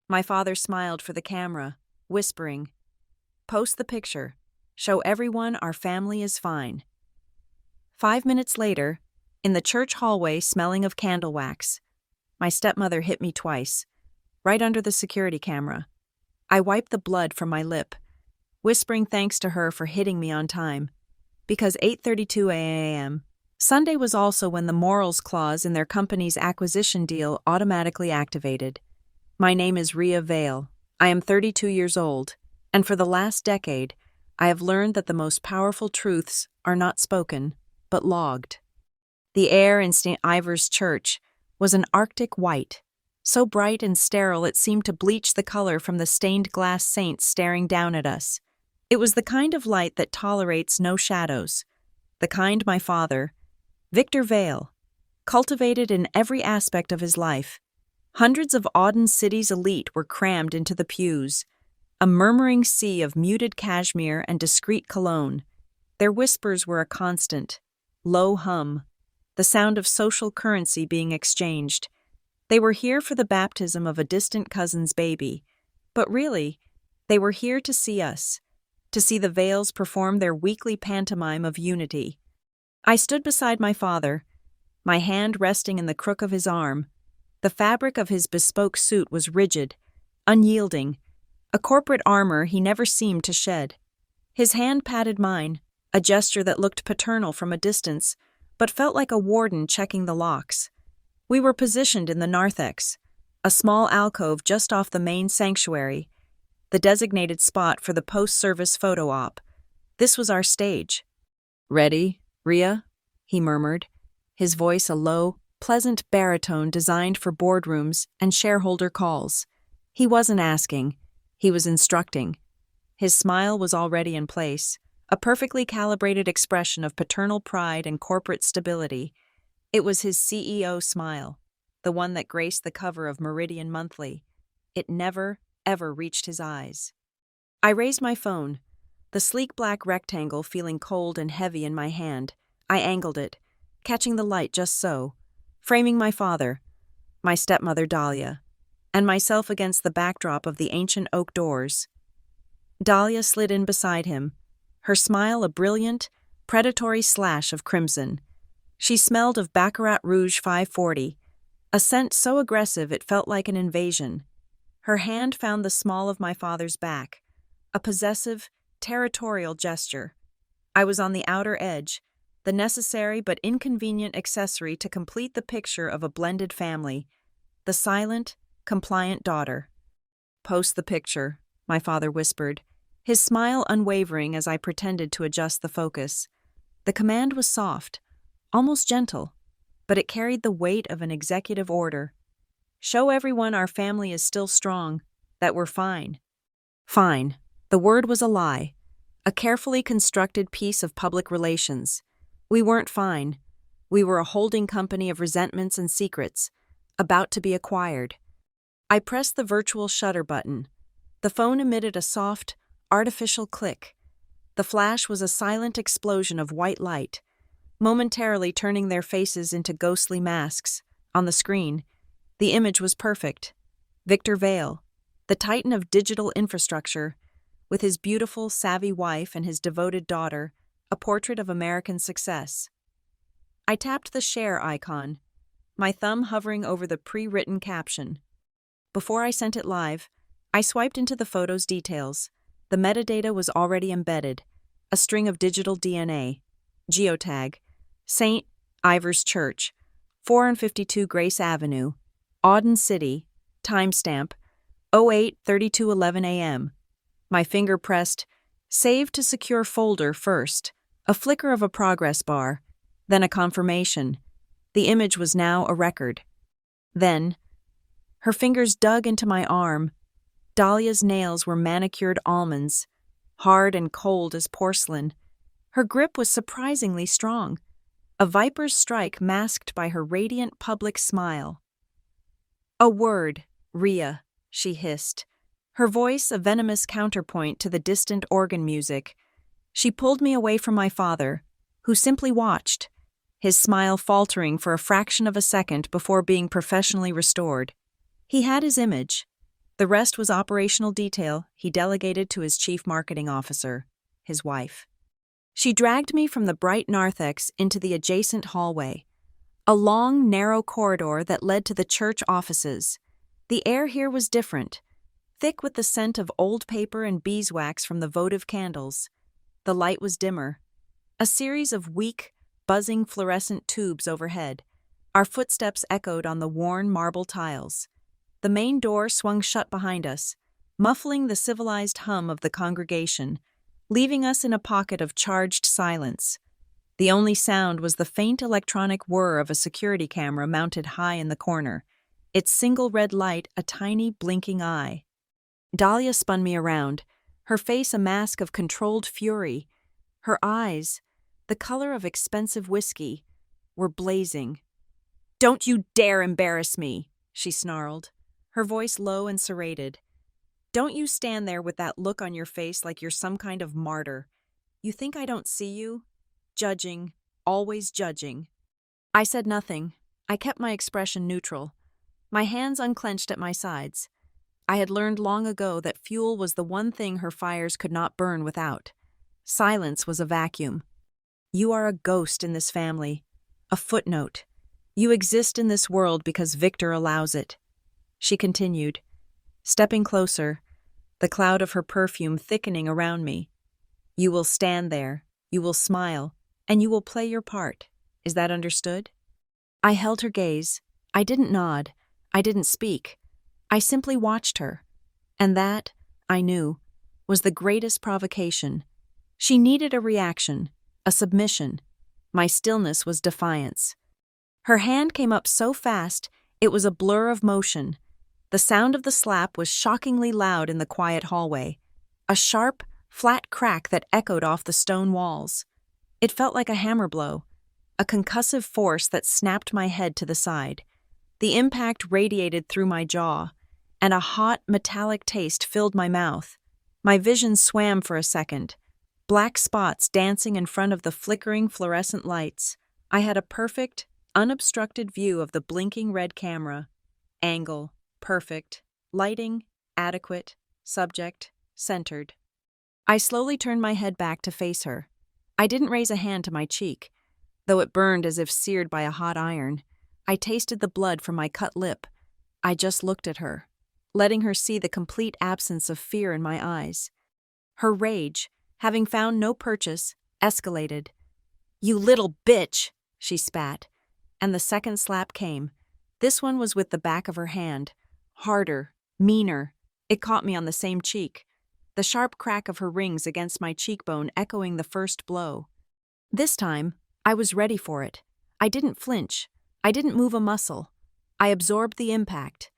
My father smiled for the camera, whispering, "Post the picture. Show everyone our family is fine." 5 minutes later, in the church hallway smelling of candle wax, my stepmother hit me twice, right under the security camera. I wiped the blood from my lip, whispering thanks to her for hitting me on time. Because 8:32 a.m. Sunday was also when the morals clause in their company's acquisition deal automatically activated. My name is Rhea Vale. I am 32 years old, and for the last decade, I have learned that the most powerful truths are not spoken, but logged. The air in St. Ivor's Church was an Arctic white, so bright and sterile it seemed to bleach the color from the stained glass saints staring down at us. It was the kind of light that tolerates no shadows, the kind my father, Victor Vale, cultivated in every aspect of his life. Hundreds of Auden City's elite were crammed into the pews, a murmuring sea of muted cashmere and discreet cologne. Their whispers were a constant, low hum, the sound of social currency being exchanged. They were here for the baptism of a distant cousin's baby, but really, they were here to see us, to see the Vales perform their weekly pantomime of unity. I stood beside my father, my hand resting in the crook of his arm. The fabric of his bespoke suit was rigid, unyielding, a corporate armor he never seemed to shed. His hand patted mine, a gesture that looked paternal from a distance, but felt like a warden checking the locks. We were positioned in the narthex, a small alcove just off the main sanctuary, the designated spot for the post-service photo op. This was our stage. "Ready, Rhea?" he murmured, his voice a low, pleasant baritone designed for boardrooms and shareholder calls. He wasn't asking, he was instructing. His smile was already in place, a perfectly calibrated expression of paternal pride and corporate stability. It was his CEO smile, the one that graced the cover of Meridian Monthly. It never, ever reached his eyes. I raised my phone, the sleek black rectangle feeling cold and heavy in my hand. I angled it, catching the light just so, framing my father, my stepmother Dahlia, and myself against the backdrop of the ancient oak doors. Dahlia slid in beside him, her smile a brilliant, predatory slash of crimson. She smelled of Baccarat Rouge 540, a scent so aggressive it felt like an invasion. Her hand found the small of my father's back, a possessive, territorial gesture. I was on the outer edge, the necessary but inconvenient accessory to complete the picture of a blended family, the silent, compliant daughter. "Post the picture," my father whispered, his smile unwavering as I pretended to adjust the focus. The command was soft, almost gentle, but it carried the weight of an executive order. "Show everyone our family is still strong, that we're fine." Fine. The word was a lie, a carefully constructed piece of public relations. We weren't fine. We were a holding company of resentments and secrets, about to be acquired. I pressed the virtual shutter button. The phone emitted a soft, artificial click. The flash was a silent explosion of white light, momentarily turning their faces into ghostly masks. On the screen, the image was perfect. Victor Vale, the titan of digital infrastructure, with his beautiful, savvy wife and his devoted daughter, a portrait of American success. I tapped the share icon, my thumb hovering over the pre-written caption. Before I sent it live, I swiped into the photo's details. The metadata was already embedded, a string of digital DNA, geotag, St. Ivor's Church, 452 Grace Avenue, Auden City, timestamp, 08:32:11 a.m. My finger pressed Save to Secure Folder first, a flicker of a progress bar, then a confirmation. The image was now a record. Then, her fingers dug into my arm. Dahlia's nails were manicured almonds, hard and cold as porcelain. Her grip was surprisingly strong, a viper's strike masked by her radiant public smile. "A word, Rhea," she hissed, her voice a venomous counterpoint to the distant organ music. She pulled me away from my father, who simply watched, his smile faltering for a fraction of a second before being professionally restored. He had his image, The rest was operational detail he delegated to his chief marketing officer, his wife. She dragged me from the bright narthex into the adjacent hallway, a long, narrow corridor that led to the church offices. The air here was different, thick with the scent of old paper and beeswax from the votive candles. The light was dimmer, a series of weak, buzzing fluorescent tubes overhead. Our footsteps echoed on the worn marble tiles. The main door swung shut behind us, muffling the civilized hum of the congregation, leaving us in a pocket of charged silence. The only sound was the faint electronic whir of a security camera mounted high in the corner, its single red light a tiny blinking eye. Dahlia spun me around, her face a mask of controlled fury. Her eyes, the color of expensive whiskey, were blazing. "Don't you dare embarrass me," she snarled, her voice low and serrated. "Don't you stand there with that look on your face like you're some kind of martyr. You think I don't see you? Judging, always judging." I said nothing. I kept my expression neutral, my hands unclenched at my sides. I had learned long ago that fuel was the one thing her fires could not burn without. Silence was a vacuum. "You are a ghost in this family, a footnote. You exist in this world because Victor allows it," she continued, stepping closer, the cloud of her perfume thickening around me. "You will stand there, you will smile, and you will play your part. Is that understood?" I held her gaze. I didn't nod. I didn't speak. I simply watched her. And that, I knew, was the greatest provocation. She needed a reaction, a submission. My stillness was defiance. Her hand came up so fast, it was a blur of motion. The sound of the slap was shockingly loud in the quiet hallway, a sharp, flat crack that echoed off the stone walls. It felt like a hammer blow, a concussive force that snapped my head to the side. The impact radiated through my jaw, and a hot, metallic taste filled my mouth. My vision swam for a second, black spots dancing in front of the flickering fluorescent lights. I had a perfect, unobstructed view of the blinking red camera. Angle, perfect. Lighting, adequate. Subject, centered. I slowly turned my head back to face her. I didn't raise a hand to my cheek, though it burned as if seared by a hot iron. I tasted the blood from my cut lip. I just looked at her, letting her see the complete absence of fear in my eyes. Her rage, having found no purchase, escalated. "You little bitch," she spat, and the second slap came. This one was with the back of her hand, harder, meaner. It caught me on the same cheek, the sharp crack of her rings against my cheekbone echoing the first blow. This time, I was ready for it. I didn't flinch. I didn't move a muscle. I absorbed the impact.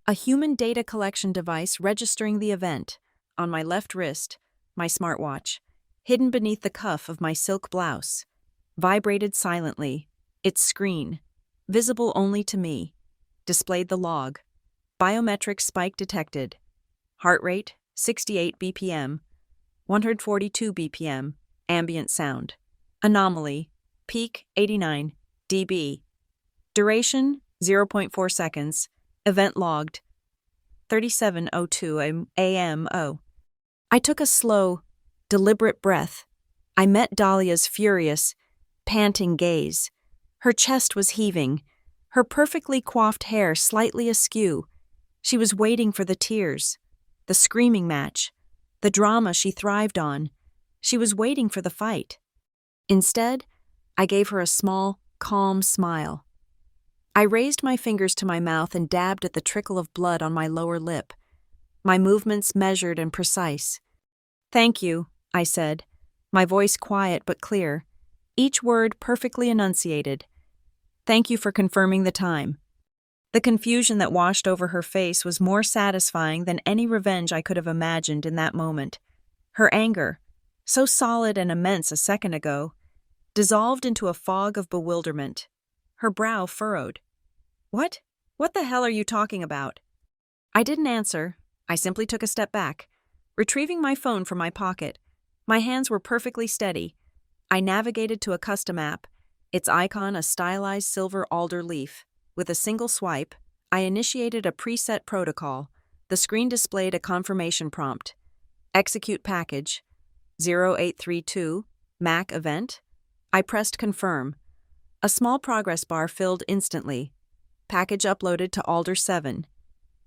A human data collection device registering the event, on my left wrist, my smartwatch, hidden beneath the cuff of my silk blouse, vibrated silently. Its screen, visible only to me, displayed the log. Biometric spike detected. Heart rate, 68 BPM, 142 BPM, ambient sound. Anomaly, peak 89 dB. Duration, 0.4 seconds. Event logged, 37:02 a.m. I took a slow, deliberate breath. I met Dahlia's furious, panting gaze. Her chest was heaving, her perfectly coiffed hair slightly askew. She was waiting for the tears, the screaming match, the drama she thrived on. She was waiting for the fight. Instead, I gave her a small, calm smile. I raised my fingers to my mouth and dabbed at the trickle of blood on my lower lip, my movements measured and precise. "Thank you," I said, my voice quiet but clear, each word perfectly enunciated. "Thank you for confirming the time." The confusion that washed over her face was more satisfying than any revenge I could have imagined in that moment. Her anger, so solid and immense a second ago, dissolved into a fog of bewilderment. Her brow furrowed. What? What the hell are you talking about?" I didn't answer. I simply took a step back, retrieving my phone from my pocket. My hands were perfectly steady. I navigated to a custom app, its icon a stylized silver alder leaf. With a single swipe, I initiated a preset protocol, The screen displayed a confirmation prompt. Execute package. 0832, Mac event. I pressed confirm. A small progress bar filled instantly. Package uploaded to Alder 7.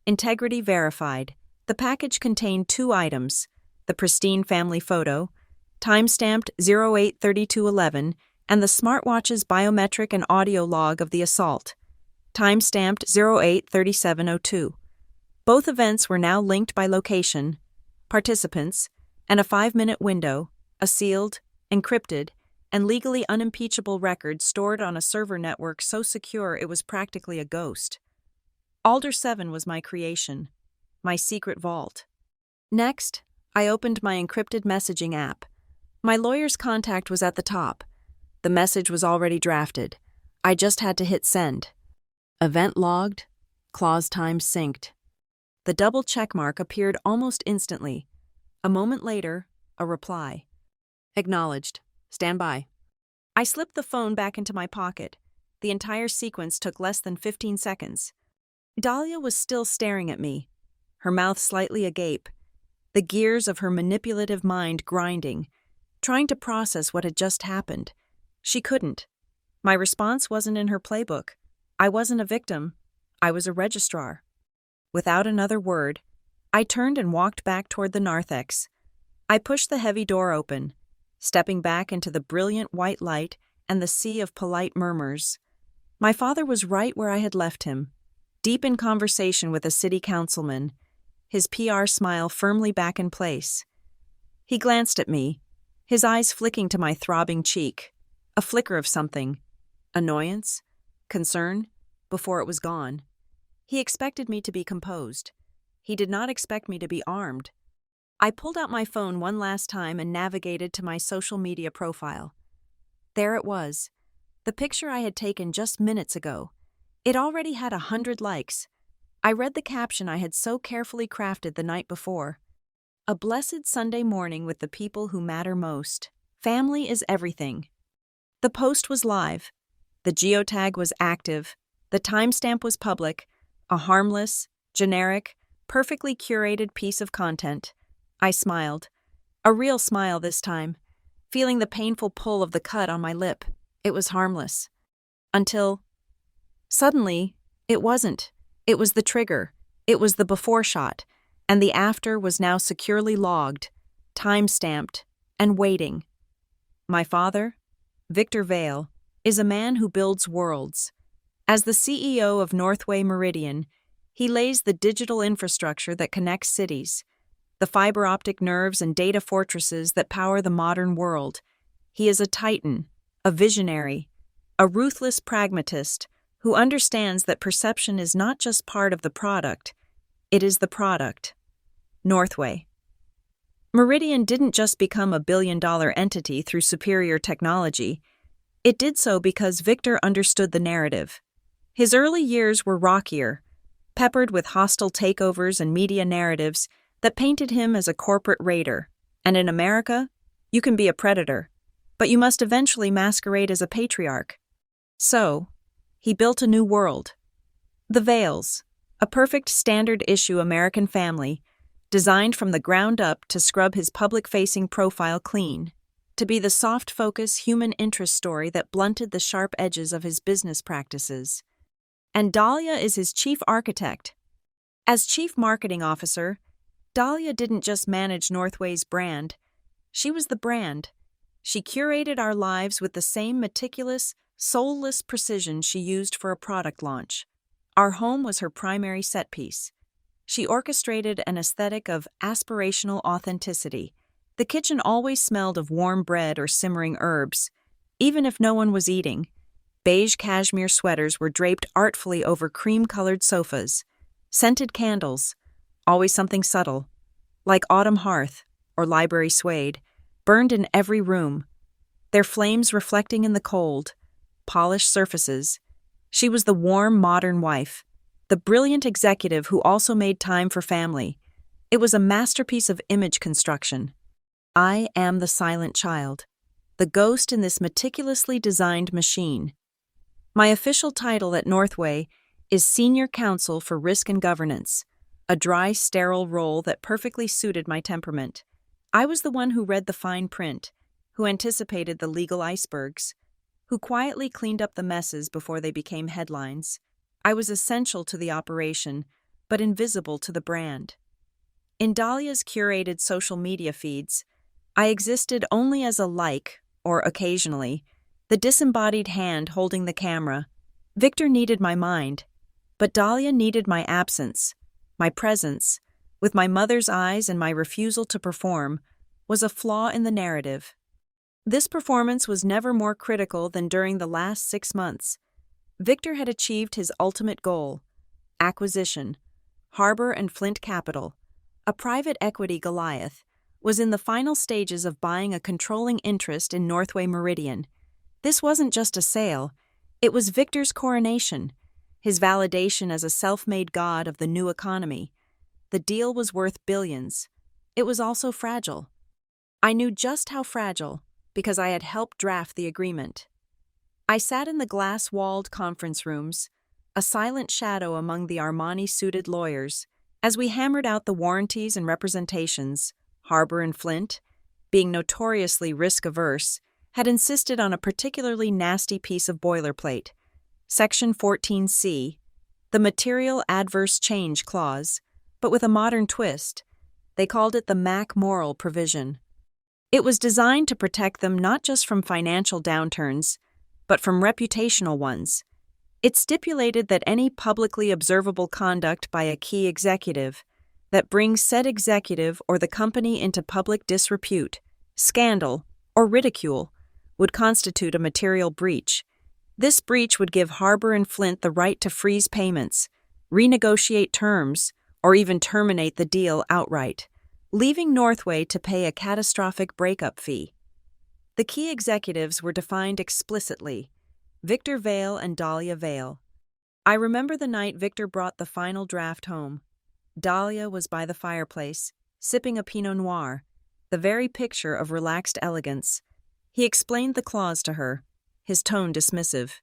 Integrity verified. The package contained 2 items: the pristine family photo, timestamped 083211, and the smartwatch's biometric and audio log of the assault, timestamped 083702. Both events were now linked by location, participants, and a 5-minute window, a sealed, encrypted, and legally unimpeachable record stored on a server network so secure it was practically a ghost. Alder 7 was my creation, my secret vault. Next, I opened my encrypted messaging app. My lawyer's contact was at the top. The message was already drafted. I just had to hit send. Event logged, clause time synced. The double checkmark appeared almost instantly. A moment later, a reply. Acknowledged. Stand by. I slipped the phone back into my pocket. The entire sequence took less than 15 seconds. Dahlia was still staring at me, her mouth slightly agape, the gears of her manipulative mind grinding, trying to process what had just happened. She couldn't. My response wasn't in her playbook. I wasn't a victim. I was a registrar. Without another word, I turned and walked back toward the narthex. I pushed the heavy door open, stepping back into the brilliant white light and the sea of polite murmurs. My father was right where I had left him, deep in conversation with a city councilman, his PR smile firmly back in place. He glanced at me, his eyes flicking to my throbbing cheek, a flicker of something, annoyance, concern, before it was gone. He expected me to be composed. He did not expect me to be armed. I pulled out my phone one last time and navigated to my social media profile. There it was, the picture I had taken just minutes ago. It already had 100 likes. I read the caption I had so carefully crafted the night before. A blessed Sunday morning with the people who matter most. Family is everything. The post was live. The geotag was active. The timestamp was public. A harmless, generic, perfectly curated piece of content. I smiled. A real smile this time, feeling the painful pull of the cut on my lip. It was harmless. Until, suddenly, it wasn't. It was the trigger. It was the before shot. And the after was now securely logged, time-stamped, and waiting. My father, Victor Vale, is a man who builds worlds. As the CEO of Northway Meridian, he lays the digital infrastructure that connects cities, the fiber optic nerves and data fortresses that power the modern world. He is a titan, a visionary, a ruthless pragmatist who understands that perception is not just part of the product, it is the product. Northway. Meridian didn't just become a billion-dollar entity through superior technology. It did so because Victor understood the narrative. His early years were rockier, peppered with hostile takeovers and media narratives that painted him as a corporate raider. And in America, you can be a predator, but you must eventually masquerade as a patriarch. So, he built a new world. The Vales, a perfect standard-issue American family, designed from the ground up to scrub his public-facing profile clean, to be the soft-focus human interest story that blunted the sharp edges of his business practices. And Dahlia is his chief architect. As chief marketing officer, Dahlia didn't just manage Northway's brand. She was the brand. She curated our lives with the same meticulous, soulless precision she used for a product launch. Our home was her primary set piece. She orchestrated an aesthetic of aspirational authenticity. The kitchen always smelled of warm bread or simmering herbs, even if no one was eating. Beige cashmere sweaters were draped artfully over cream-colored sofas. Scented candles, always something subtle, like autumn hearth or library suede, burned in every room, their flames reflecting in the cold, polished surfaces. She was the warm, modern wife, the brilliant executive who also made time for family. It was a masterpiece of image construction. I am the silent child, the ghost in this meticulously designed machine. My official title at Northway is Senior Counsel for Risk and Governance, a a dry, sterile role that perfectly suited my temperament. I was the one who read the fine print, who anticipated the legal icebergs, who quietly cleaned up the messes before they became headlines. I was essential to the operation, but invisible to the brand. In Dahlia's curated social media feeds, I existed only as a like, or occasionally, the disembodied hand holding the camera. Victor needed my mind, but Dahlia needed my absence. My presence, with my mother's eyes and my refusal to perform, was a flaw in the narrative. This performance was never more critical than during the last 6 months. Victor had achieved his ultimate goal: acquisition. Harbor and Flint Capital, a private equity Goliath, was in the final stages of buying a controlling interest in Northway Meridian. This wasn't just a sale, it was Victor's coronation, his validation as a self-made god of the new economy. The deal was worth billions. It was also fragile. I knew just how fragile, because I had helped draft the agreement. I sat in the glass-walled conference rooms, a silent shadow among the Armani-suited lawyers, as we hammered out the warranties and representations. Harbor and Flint, being notoriously risk-averse, had insisted on a particularly nasty piece of boilerplate, Section 14C, the Material Adverse Change Clause, but with a modern twist. They called it the Mac Moral Provision. It was designed to protect them not just from financial downturns, but from reputational ones. It stipulated that any publicly observable conduct by a key executive that brings said executive or the company into public disrepute, scandal, or ridicule would constitute a material breach. This breach would give Harbor and Flint the right to freeze payments, renegotiate terms, or even terminate the deal outright, leaving Northway to pay a catastrophic breakup fee. The key executives were defined explicitly: Victor Vale and Dahlia Vale. I remember the night Victor brought the final draft home. Dahlia was by the fireplace, sipping a Pinot Noir, the very picture of relaxed elegance. He explained the clause to her, his tone dismissive.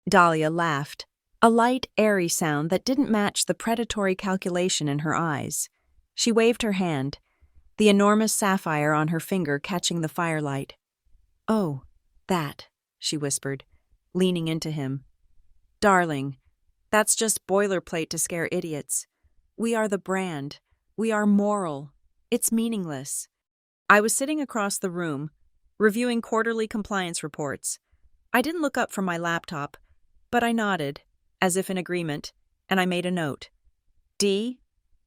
Dahlia laughed, a light, airy sound that didn't match the predatory calculation in her eyes. She waved her hand, the enormous sapphire on her finger catching the firelight. "Oh, that," she whispered, leaning into him. "Darling, that's just boilerplate to scare idiots. We are the brand. We are moral. It's meaningless." I was sitting across the room, reviewing quarterly compliance reports. I didn't look up from my laptop, but I nodded, as if in agreement, and I made a note. D.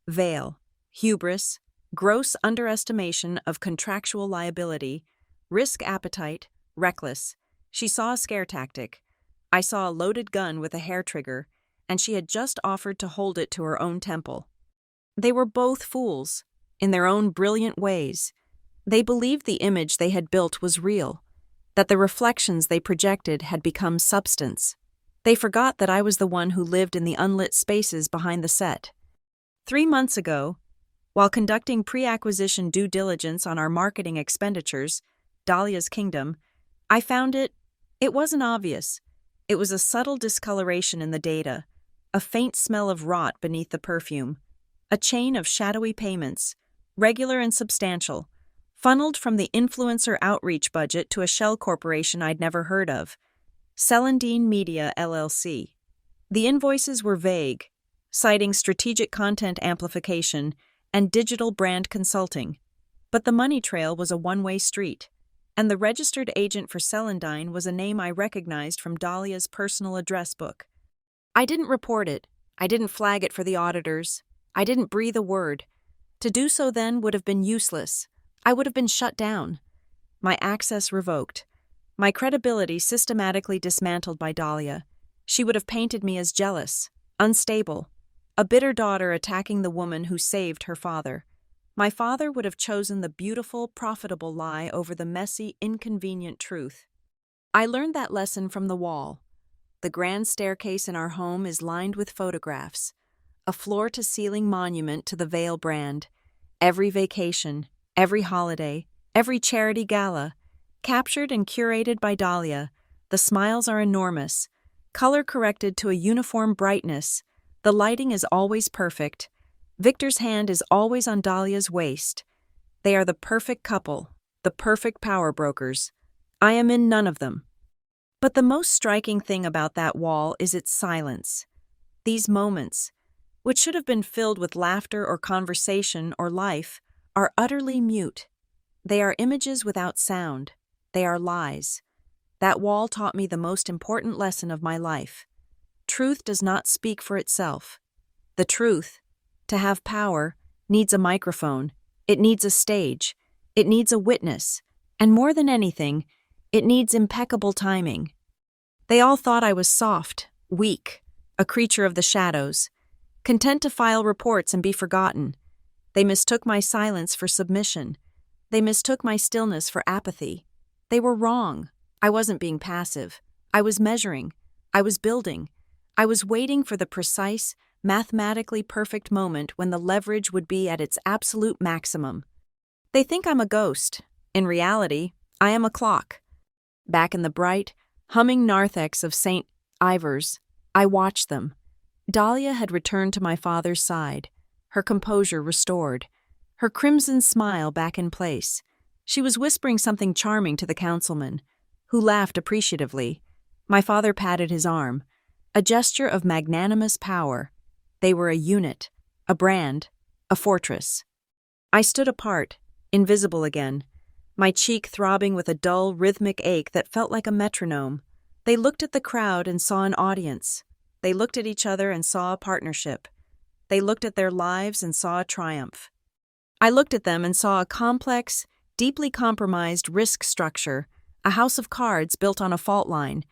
Vale. Hubris. Gross underestimation of contractual liability. Risk appetite. Reckless. She saw a scare tactic. I saw a loaded gun with a hair trigger, and she had just offered to hold it to her own temple. They were both fools, in their own brilliant ways. They believed the image they had built was real, that the reflections they projected had become substance. They forgot that I was the one who lived in the unlit spaces behind the set. 3 months ago, while conducting pre-acquisition due diligence on our marketing expenditures, Dahlia's Kingdom, I found it wasn't obvious. It was a subtle discoloration in the data, a faint smell of rot beneath the perfume, a chain of shadowy payments, regular and substantial, funneled from the influencer outreach budget to a shell corporation I'd never heard of, Celandine Media LLC. The invoices were vague, citing strategic content amplification and digital brand consulting, but the money trail was a one-way street, and the registered agent for Celandine was a name I recognized from Dahlia's personal address book. I didn't report it. I didn't flag it for the auditors. I didn't breathe a word. To do so then would have been useless. I would have been shut down. My access revoked. My credibility systematically dismantled by Dahlia. She would have painted me as jealous, unstable, a bitter daughter attacking the woman who saved her father. My father would have chosen the beautiful, profitable lie over the messy, inconvenient truth. I learned that lesson from the wall. The grand staircase in our home is lined with photographs, a floor-to-ceiling monument to the Vale brand. Every vacation, every holiday, every charity gala, captured and curated by Dahlia. The smiles are enormous, color-corrected to a uniform brightness. The lighting is always perfect. Victor's hand is always on Dahlia's waist. They are the perfect couple, the perfect power brokers. I am in none of them. But the most striking thing about that wall is its silence. These moments, which should have been filled with laughter or conversation or life, are utterly mute. They are images without sound. They are lies. That wall taught me the most important lesson of my life. Truth does not speak for itself. The truth, to have power, needs a microphone, it needs a stage, it needs a witness, and more than anything, it needs impeccable timing. They all thought I was soft, weak, a creature of the shadows, content to file reports and be forgotten. They mistook my silence for submission. They mistook my stillness for apathy. They were wrong. I wasn't being passive. I was measuring. I was building. I was waiting for the precise, mathematically perfect moment when the leverage would be at its absolute maximum. They think I'm a ghost. In reality, I am a clock. Back in the bright, humming narthex of St. Ivor's, I watched them. Dahlia had returned to my father's side, her composure restored, her crimson smile back in place. She was whispering something charming to the councilman, who laughed appreciatively. My father patted his arm, a gesture of magnanimous power. They were a unit, a brand, a fortress. I stood apart, invisible again, my cheek throbbing with a dull, rhythmic ache that felt like a metronome. They looked at the crowd and saw an audience. They looked at each other and saw a partnership. They looked at their lives and saw a triumph. I looked at them and saw a complex, deeply compromised risk structure, a house of cards built on a fault line,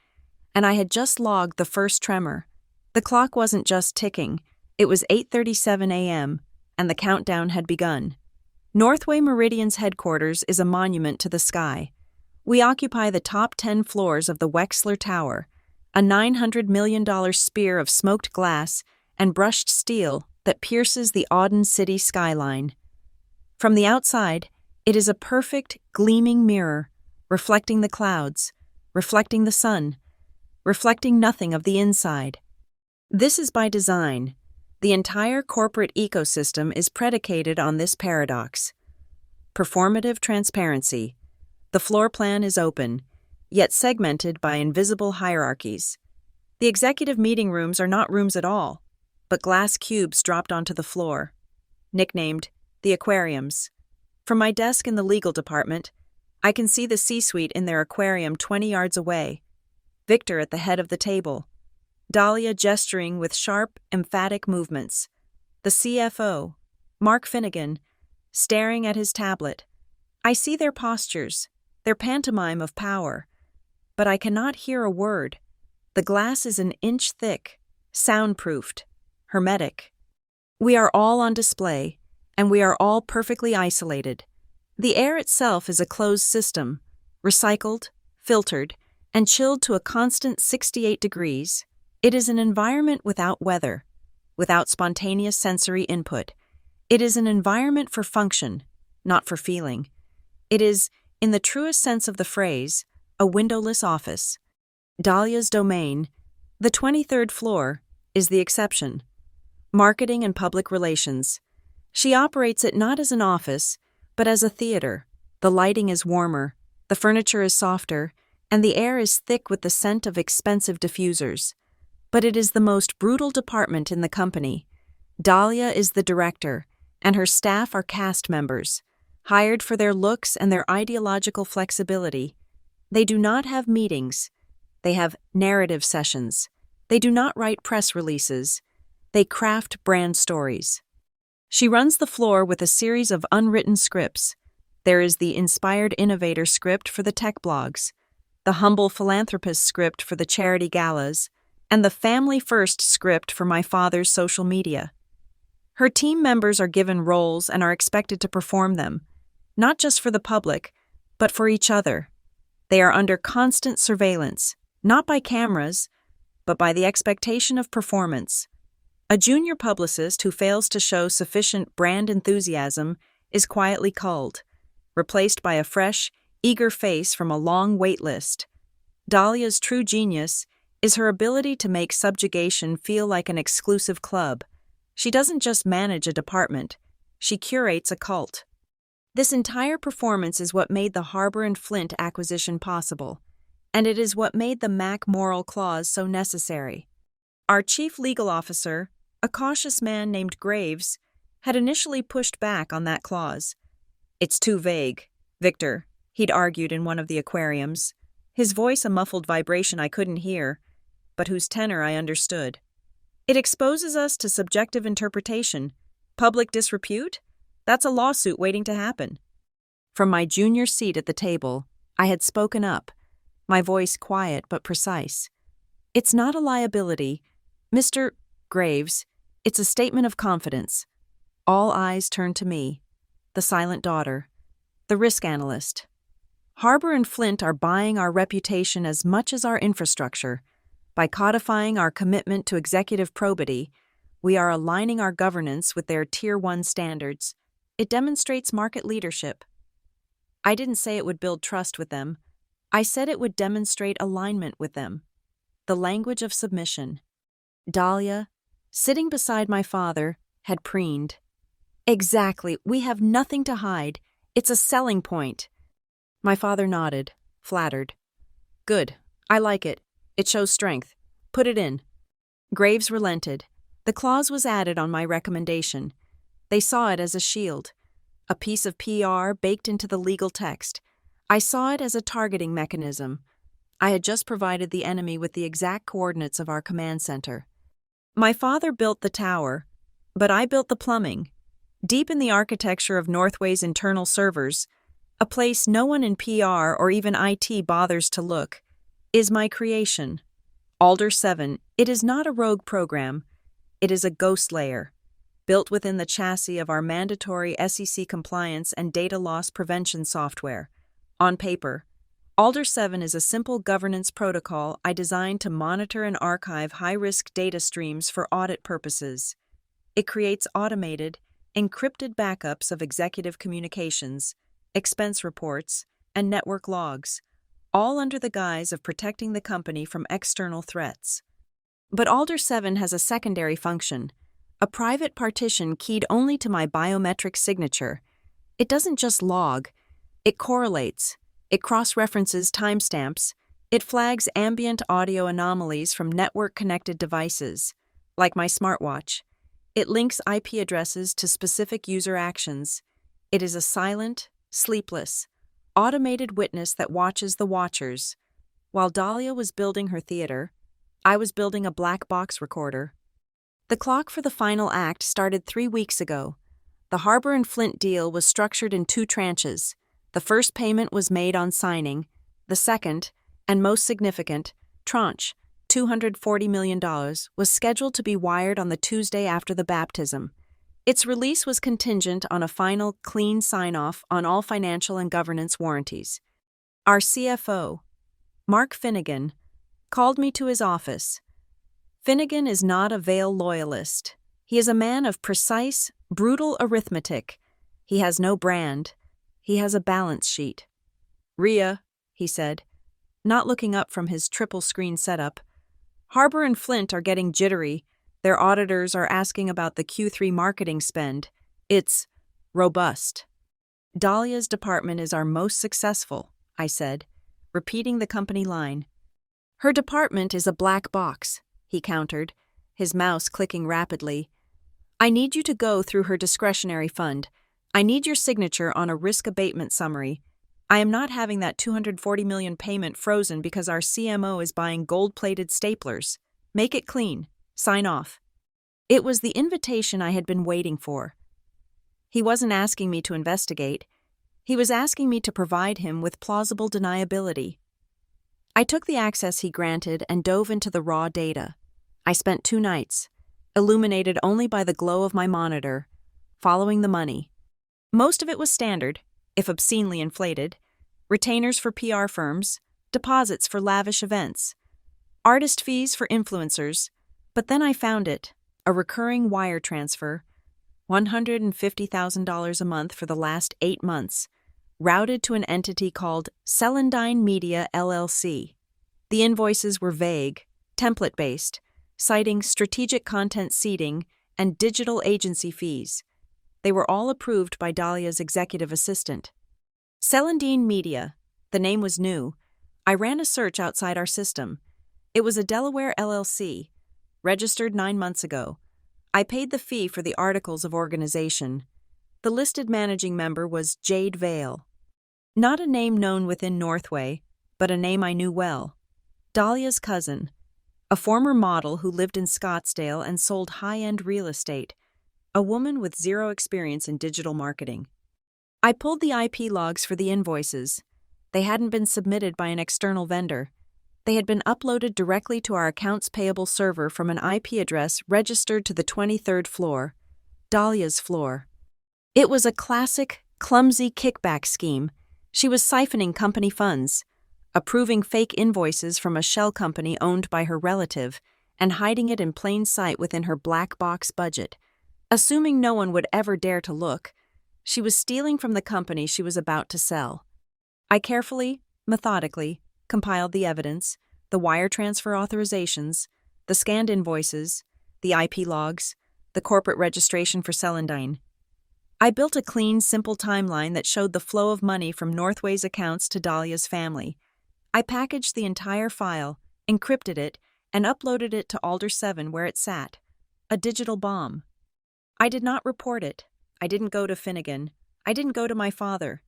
and I had just logged the first tremor. The clock wasn't just ticking, it was 8:37 a.m., and the countdown had begun. Northway Meridian's headquarters is a monument to the sky. We occupy the top 10 floors of the Wexler Tower, a $900 million spear of smoked glass and brushed steel that pierces the Auden city skyline. From the outside, it is a perfect, gleaming mirror, reflecting the clouds, reflecting the sun, reflecting nothing of the inside. This is by design. The entire corporate ecosystem is predicated on this paradox. Performative transparency. The floor plan is open, yet segmented by invisible hierarchies. The executive meeting rooms are not rooms at all, but glass cubes dropped onto the floor, nicknamed the aquariums. From my desk in the legal department, I can see the C-suite in their aquarium 20 yards away, Victor at the head of the table, Dahlia gesturing with sharp, emphatic movements, the CFO, Mark Finnegan, staring at his tablet. I see their postures, their pantomime of power, but I cannot hear a word. The glass is an inch thick, soundproofed, hermetic. We are all on display, and we are all perfectly isolated. The air itself is a closed system, recycled, filtered, and chilled to a constant 68 degrees. It is an environment without weather, without spontaneous sensory input. It is an environment for function, not for feeling. It is, in the truest sense of the phrase, a windowless office. Dahlia's domain, the 23rd floor, is the exception. Marketing and public relations. She operates it not as an office, but as a theater. The lighting is warmer, the furniture is softer, and the air is thick with the scent of expensive diffusers. But it is the most brutal department in the company. Dahlia is the director, and her staff are cast members, hired for their looks and their ideological flexibility. They do not have meetings. They have narrative sessions. They do not write press releases. They craft brand stories. She runs the floor with a series of unwritten scripts. There is the inspired innovator script for the tech blogs, the humble philanthropist script for the charity galas, and the family first script for my father's social media. Her team members are given roles and are expected to perform them, not just for the public, but for each other. They are under constant surveillance, not by cameras, but by the expectation of performance. A junior publicist who fails to show sufficient brand enthusiasm is quietly culled, replaced by a fresh, eager face from a long wait list. Dahlia's true genius is her ability to make subjugation feel like an exclusive club. She doesn't just manage a department, she curates a cult. This entire performance is what made the Harbor and Flint acquisition possible, and it is what made the Mac moral clause so necessary. Our chief legal officer, a cautious man named Graves, had initially pushed back on that clause. "It's too vague, Victor," he'd argued in one of the aquariums, his voice a muffled vibration I couldn't hear, but whose tenor I understood. "It exposes us to subjective interpretation. Public disrepute? That's a lawsuit waiting to happen." From my junior seat at the table, I had spoken up, my voice quiet but precise. "It's not a liability, Mr. Graves. It's a statement of confidence." All eyes turned to me, the silent daughter, the risk analyst. Harbor and Flint are buying our reputation as much as our infrastructure. By codifying our commitment to executive probity, we are aligning our governance with their Tier 1 standards. It demonstrates market leadership. I didn't say it would build trust with them. I said it would demonstrate alignment with them. The language of submission. Dahlia, sitting beside my father, had preened. "Exactly, we have nothing to hide. It's a selling point." My father nodded, flattered. "Good, I like it. It shows strength. Put it in." Graves relented. The clause was added on my recommendation. They saw it as a shield, a piece of PR baked into the legal text. I saw it as a targeting mechanism. I had just provided the enemy with the exact coordinates of our command center. My father built the tower, but I built the plumbing. Deep in the architecture of Northway's internal servers, a place no one in PR or even IT bothers to look, is my creation. Alder 7, it is not a rogue program. It is a ghost layer, built within the chassis of our mandatory SEC compliance and data loss prevention software. On paper, Alder 7 is a simple governance protocol I designed to monitor and archive high-risk data streams for audit purposes. It creates automated, encrypted backups of executive communications, expense reports, and network logs, all under the guise of protecting the company from external threats. But Alder 7 has a secondary function, a private partition keyed only to my biometric signature. It doesn't just log, it correlates, it cross-references timestamps, it flags ambient audio anomalies from network-connected devices, like my smartwatch. It links IP addresses to specific user actions. It is a silent, sleepless, automated witness that watches the watchers. While Dahlia was building her theater, I was building a black box recorder. The clock for the final act started 3 weeks ago. The Harbor and Flint deal was structured in 2 tranches. The first payment was made on signing. The second, and most significant, tranche, $240 million, was scheduled to be wired on the Tuesday after the baptism. Its release was contingent on a final, clean sign-off on all financial and governance warranties. Our CFO, Mark Finnegan, called me to his office. Finnegan is not a veil loyalist. He is a man of precise, brutal arithmetic. He has no brand. He has a balance sheet. "Rhea," he said, not looking up from his triple-screen setup, "Harbor and Flint are getting jittery. Their auditors are asking about the Q3 marketing spend. It's robust." "Dahlia's department is our most successful," I said, repeating the company line. "Her department is a black box," he countered, his mouse clicking rapidly. "I need you to go through her discretionary fund. I need your signature on a risk abatement summary. I am not having that $240 million payment frozen because our CMO is buying gold-plated staplers. Make it clean. Sign off." It was the invitation I had been waiting for. He wasn't asking me to investigate. He was asking me to provide him with plausible deniability. I took the access he granted and dove into the raw data. I spent 2 nights, illuminated only by the glow of my monitor, following the money. Most of it was standard, if obscenely inflated: retainers for PR firms, deposits for lavish events, artist fees for influencers. But then I found it, a recurring wire transfer, $150,000 a month for the last 8 months, routed to an entity called Celandine Media LLC. The invoices were vague, template-based, citing strategic content seeding and digital agency fees. They were all approved by Dahlia's executive assistant. Celandine Media. The name was new. I ran a search outside our system. It was a Delaware LLC, registered 9 months ago. I paid the fee for the articles of organization. The listed managing member was Jade Vale. Not a name known within Northway, but a name I knew well. Dahlia's cousin, a former model who lived in Scottsdale and sold high-end real estate, a woman with zero experience in digital marketing. I pulled the IP logs for the invoices. They hadn't been submitted by an external vendor. They had been uploaded directly to our accounts payable server from an IP address registered to the 23rd floor, Dahlia's floor. It was a classic, clumsy kickback scheme. She was siphoning company funds, approving fake invoices from a shell company owned by her relative, and hiding it in plain sight within her black box budget. Assuming no one would ever dare to look, she was stealing from the company she was about to sell. I carefully, methodically, compiled the evidence, the wire transfer authorizations, the scanned invoices, the IP logs, the corporate registration for Celandine. I built a clean, simple timeline that showed the flow of money from Northway's accounts to Dahlia's family. I packaged the entire file, encrypted it, and uploaded it to Alder 7 where it sat, a digital bomb. I did not report it. I didn't go to Finnegan. I didn't go to my father.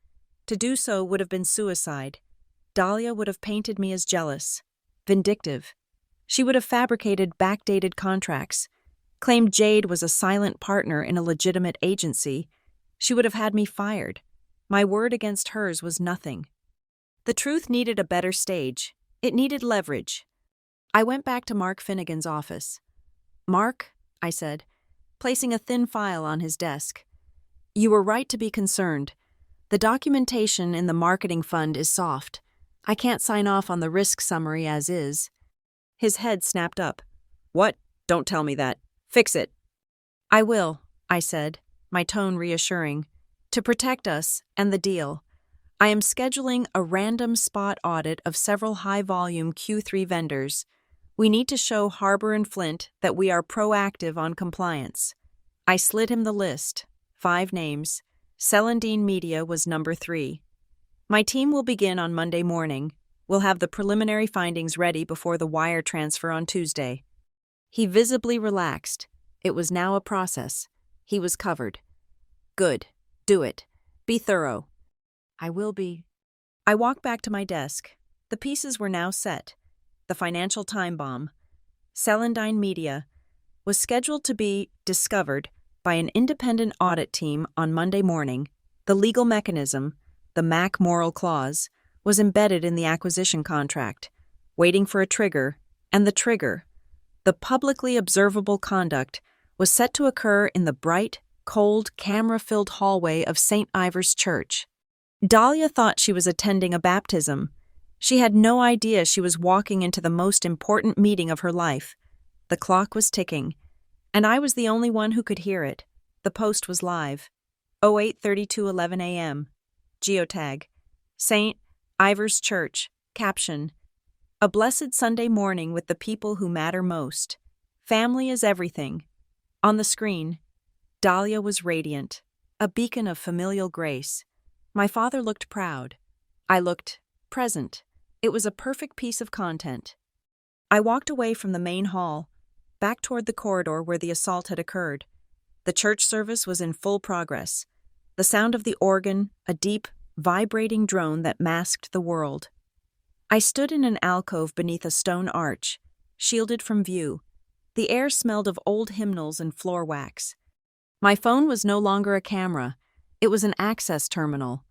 To do so would have been suicide. Dahlia would have painted me as jealous, vindictive. She would have fabricated backdated contracts, claimed Jade was a silent partner in a legitimate agency. She would have had me fired. My word against hers was nothing. The truth needed a better stage. It needed leverage. I went back to Mark Finnegan's office. "Mark," I said, placing a thin file on his desk, "you were right to be concerned. The documentation in the marketing fund is soft. I can't sign off on the risk summary as is." His head snapped up. "What? Don't tell me that. Fix it." "I will," I said, my tone reassuring. "To protect us and the deal, I am scheduling a random spot audit of several high-volume Q3 vendors. We need to show Harbor and Flint that we are proactive on compliance." I slid him the list, 5 names. Celandine Media was number 3. "My team will begin on Monday morning. We'll have the preliminary findings ready before the wire transfer on Tuesday." He visibly relaxed. It was now a process. He was covered. "Good. Do it. Be thorough." "I will be." I walked back to my desk. The pieces were now set. The financial time bomb, Celandine Media, was scheduled to be discovered by an independent audit team on Monday morning. The legal mechanism, the MAC moral clause, was embedded in the acquisition contract, waiting for a trigger, and the trigger, the publicly observable conduct, was set to occur in the bright, cold, camera-filled hallway of St. Ivor's Church. Dahlia thought she was attending a baptism. She had no idea she was walking into the most important meeting of her life. The clock was ticking, and I was the only one who could hear it. The post was live. 08:32:11 a.m. Geotag. St. Ivor's Church. Caption. "A blessed Sunday morning with the people who matter most. Family is everything." On the screen, Dahlia was radiant, a beacon of familial grace. My father looked proud. I looked present. It was a perfect piece of content. I walked away from the main hall, back toward the corridor where the assault had occurred. The church service was in full progress. The sound of the organ, a deep, vibrating drone that masked the world. I stood in an alcove beneath a stone arch, shielded from view. The air smelled of old hymnals and floor wax. My phone was no longer a camera. It was an access terminal.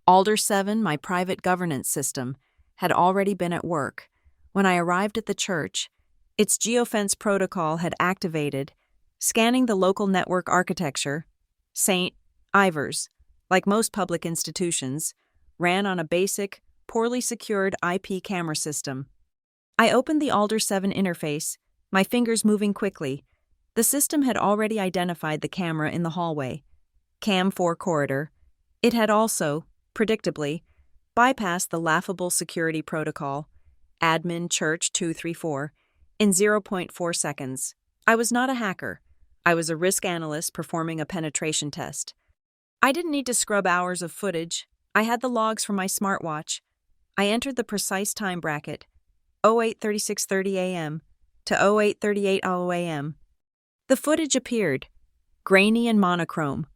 Alder 7, my private governance system, had already been at work. When I arrived at the church, its geofence protocol had activated, scanning the local network architecture. St. Ivor's, like most public institutions, ran on a basic, poorly secured IP camera system. I opened the Alder 7 interface, my fingers moving quickly. The system had already identified the camera in the hallway. Cam 4 corridor. It had also, predictably, bypassed the laughable security protocol, admin church 234, in 0.4 seconds. I was not a hacker. I was a risk analyst performing a penetration test. I didn't need to scrub hours of footage. I had the logs from my smartwatch. I entered the precise time bracket, 08:36:30 a.m. to 08:38 a.m. The footage appeared, grainy and monochrome,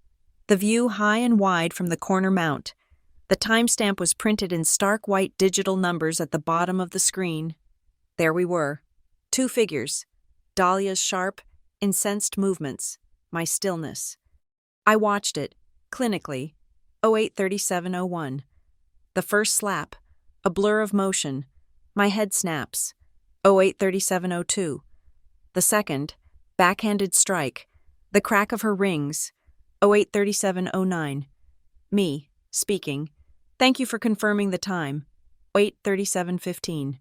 the view high and wide from the corner mount. The timestamp was printed in stark white digital numbers at the bottom of the screen. There we were, two figures, Dahlia's sharp, incensed movements, my stillness. I watched it, clinically, 08:37:01. The first slap, a blur of motion, my head snaps, 08:37:02. The second, backhanded strike, the crack of her rings, 08:37:09. Me, speaking, thank you for confirming the time, 08:37:15.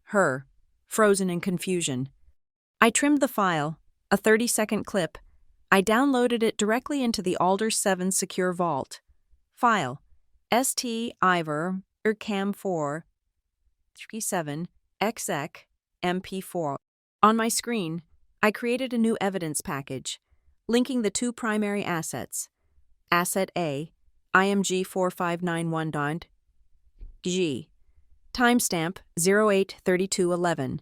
Her, frozen in confusion. I trimmed the file, a 30-second clip. I downloaded it directly into the Alder 7 secure vault. File, St. Ivor Cam4 37 exec MP4. On my screen, I created a new evidence package, linking the two primary assets. Asset A, IMG 4591.g. Timestamp 08:32:11.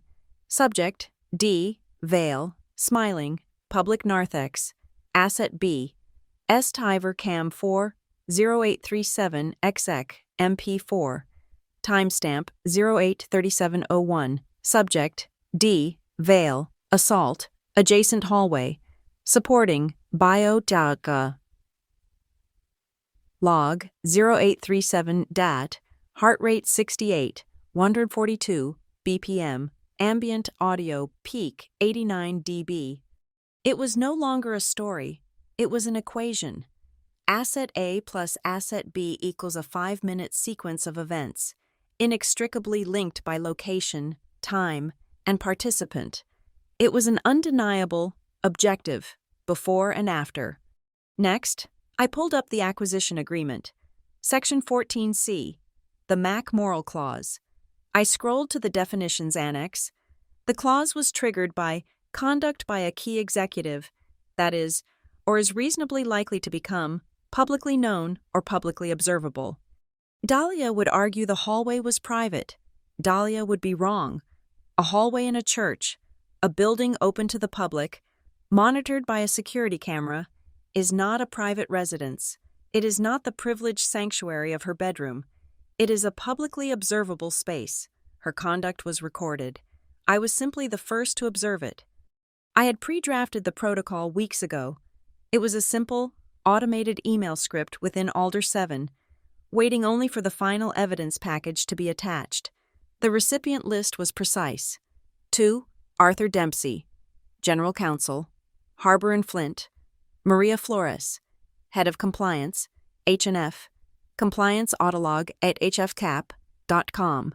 Subject D, Vale, smiling, public narthex. Asset B, St. Ivor Cam4 0837 exec MP4. Timestamp 08:37:01. Subject D, Vale, assault, adjacent hallway, supporting bio-data. Log 0837 DAT, heart rate 68, 142 BPM, ambient audio peak 89 dB. It was no longer a story, it was an equation. Asset A plus asset B equals a 5-minute sequence of events, inextricably linked by location, time, and participant. It was an undeniable, objective, before and after. Next, I pulled up the acquisition agreement. Section 14C, the MAC Moral Clause. I scrolled to the definitions annex. The clause was triggered by conduct by a key executive, that is, or is reasonably likely to become, publicly known or publicly observable. Dahlia would argue the hallway was private. Dahlia would be wrong. A hallway in a church, a building open to the public, monitored by a security camera, is not a private residence. It is not the privileged sanctuary of her bedroom. It is a publicly observable space. Her conduct was recorded. I was simply the first to observe it. I had pre-drafted the protocol weeks ago. It was a simple, automated email script within Alder 7, waiting only for the final evidence package to be attached. The recipient list was precise. To Arthur Dempsey, General Counsel, Harbor and Flint, Maria Flores, Head of Compliance, H&F, Compliance Autolog at hfcap.com,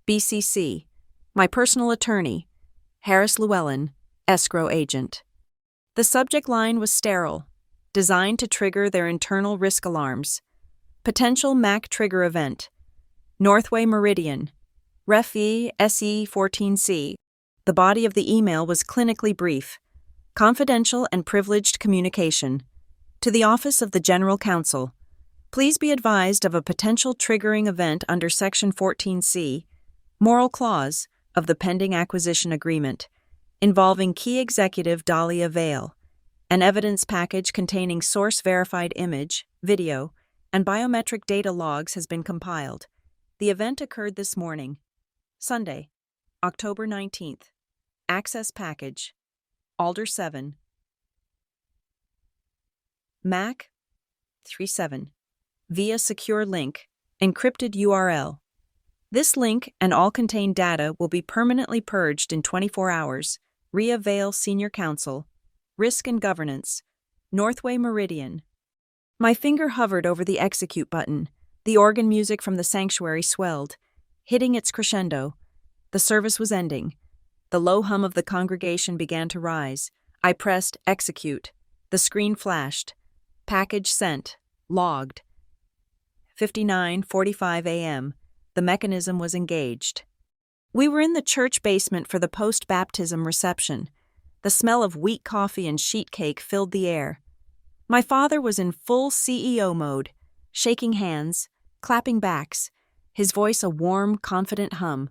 BCC, my personal attorney, Harris Llewellyn, escrow agent. The subject line was sterile, designed to trigger their internal risk alarms. Potential MAC trigger event. Northway Meridian. Ref E SE 14C. The body of the email was clinically brief. Confidential and privileged communication. To the Office of the General Counsel. Please be advised of a potential triggering event under Section 14C, Moral Clause, of the pending acquisition agreement, involving key executive Dahlia Vale. An evidence package containing source-verified image, video, and biometric data logs has been compiled. The event occurred this morning, Sunday, October 19th. Access package, Alder 7. MAC 37. Via secure link, encrypted URL. This link and all contained data will be permanently purged in 24 hours. Ria Vale Senior Counsel, Risk and Governance, Northway Meridian. My finger hovered over the execute button. The organ music from the sanctuary swelled, hitting its crescendo. The service was ending. The low hum of the congregation began to rise. I pressed execute. The screen flashed. Package sent. Logged. 59:45 a.m. The mechanism was engaged. We were in the church basement for the post-baptism reception. The smell of weak coffee and sheet cake filled the air. My father was in full CEO mode, shaking hands, clapping backs, his voice a warm, confident hum.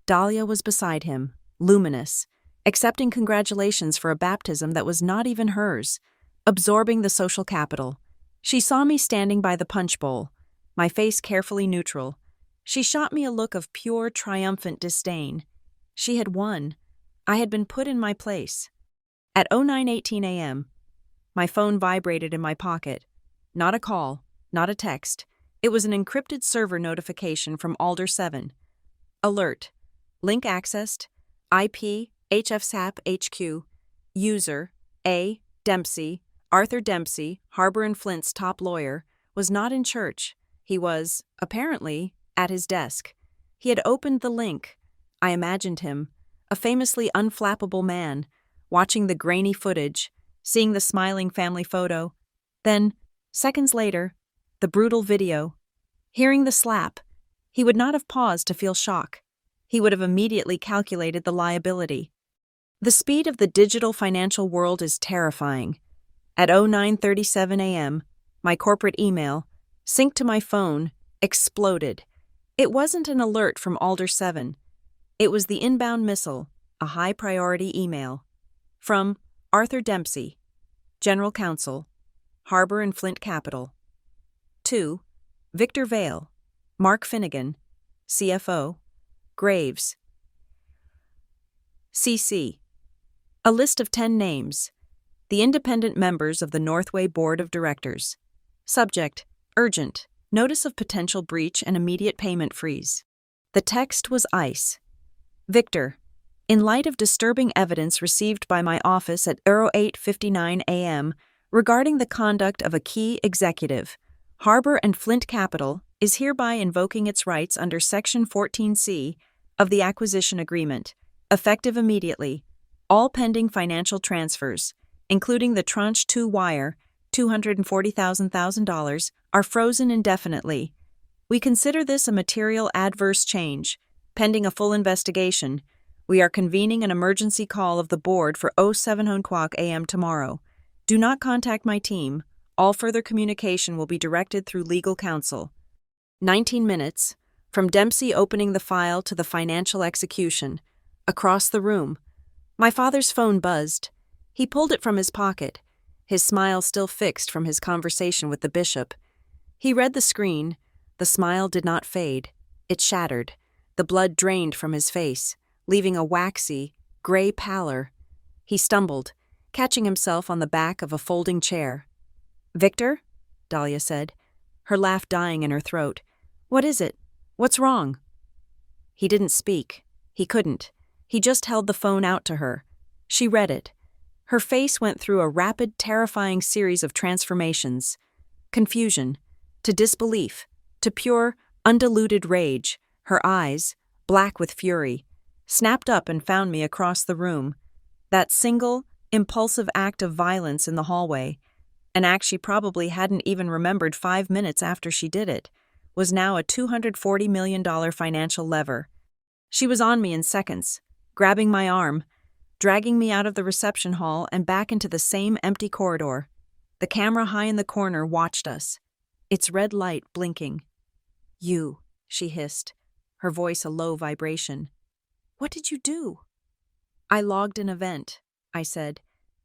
Dahlia was beside him, luminous, accepting congratulations for a baptism that was not even hers, absorbing the social capital. She saw me standing by the punch bowl, my face carefully neutral. She shot me a look of pure, triumphant disdain. She had won. I had been put in my place. At 09:18 a.m., my phone vibrated in my pocket. Not a call, not a text. It was an encrypted server notification from Alder 7. Alert. Link accessed. IP, HFSAP HQ. User, A. Dempsey, Arthur Dempsey, Harbor and Flint's top lawyer, was not in church. He was, apparently, at his desk. He had opened the link. I imagined him, a famously unflappable man, watching the grainy footage, seeing the smiling family photo. Then, seconds later, the brutal video. Hearing the slap, he would not have paused to feel shock. He would have immediately calculated the liability. The speed of the digital financial world is terrifying. At 09:37 a.m., my corporate email, synced to my phone, exploded. It wasn't an alert from Alder 7. It was the inbound missile, a high-priority email. From Arthur Dempsey, General Counsel, Harbor and Flint Capital. To Victor Vale, Mark Finnegan, CFO, Graves. CC. A list of 10 names. The independent members of the Northway Board of Directors. Subject: urgent. Notice of potential breach and immediate payment freeze. The text was ice. Victor, in light of disturbing evidence received by my office at 08:59 a.m. regarding the conduct of a key executive, Harbor and Flint Capital is hereby invoking its rights under Section 14C of the acquisition agreement, effective immediately. All pending financial transfers, including the Tranche 2 wire, $240,000, are frozen indefinitely. We consider this a material adverse change. Pending a full investigation, we are convening an emergency call of the board for 07 a.m. tomorrow. Do not contact my team. All further communication will be directed through legal counsel. 19 minutes, from Dempsey opening the file to the financial execution. Across the room, my father's phone buzzed. He pulled it from his pocket, his smile still fixed from his conversation with the bishop. He read the screen. The smile did not fade. It shattered. The blood drained from his face, leaving a waxy, gray pallor. He stumbled, catching himself on the back of a folding chair. "Victor?" Dahlia said, her laugh dying in her throat. "What is it? What's wrong?" He didn't speak. He couldn't. He just held the phone out to her. She read it. Her face went through a rapid, terrifying series of transformations. Confusion, to disbelief, to pure, undiluted rage. Her eyes, black with fury, snapped up and found me across the room. That single, impulsive act of violence in the hallway, an act she probably hadn't even remembered 5 minutes after she did it, was now a $240 million financial lever. She was on me in seconds, grabbing my arm, dragging me out of the reception hall and back into the same empty corridor. The camera high in the corner watched us, its red light blinking. "You," she hissed, her voice a low vibration. "What did you do?" "I logged an event," I said.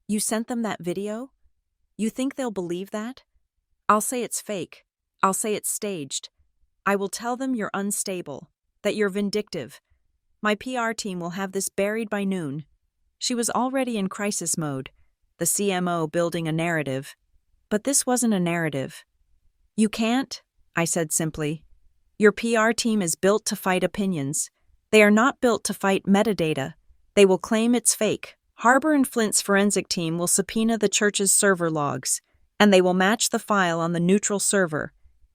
"You sent them that video? You think they'll believe that? I'll say it's fake. I'll say it's staged. I will tell them you're unstable, that you're vindictive. My PR team will have this buried by noon." She was already in crisis mode, the CMO building a narrative. But this wasn't a narrative. "You can't," I said simply. "Your PR team is built to fight opinions. They are not built to fight metadata. They will claim it's fake. Harbor and Flint's forensic team will subpoena the church's server logs, and they will match the file on the neutral server.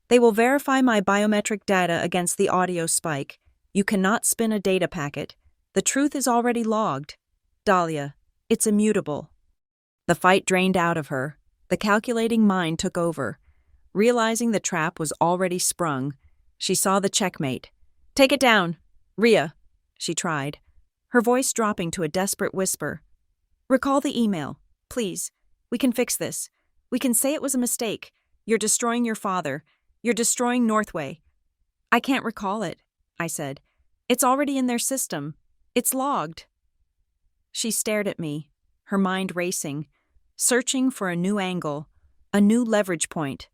They will verify my biometric data against the audio spike. You cannot spin a data packet. The truth is already logged. Dahlia, it's immutable." The fight drained out of her. The calculating mind took over. Realizing the trap was already sprung, she saw the checkmate. "Take it down. Rhea," she tried, her voice dropping to a desperate whisper. Recall the email. Please. We can fix this. We can say it was a mistake. You're destroying your father. You're destroying Northway. I can't recall it, I said. It's already in their system. It's logged. She stared at me, her mind racing, searching for a new angle, a new leverage point.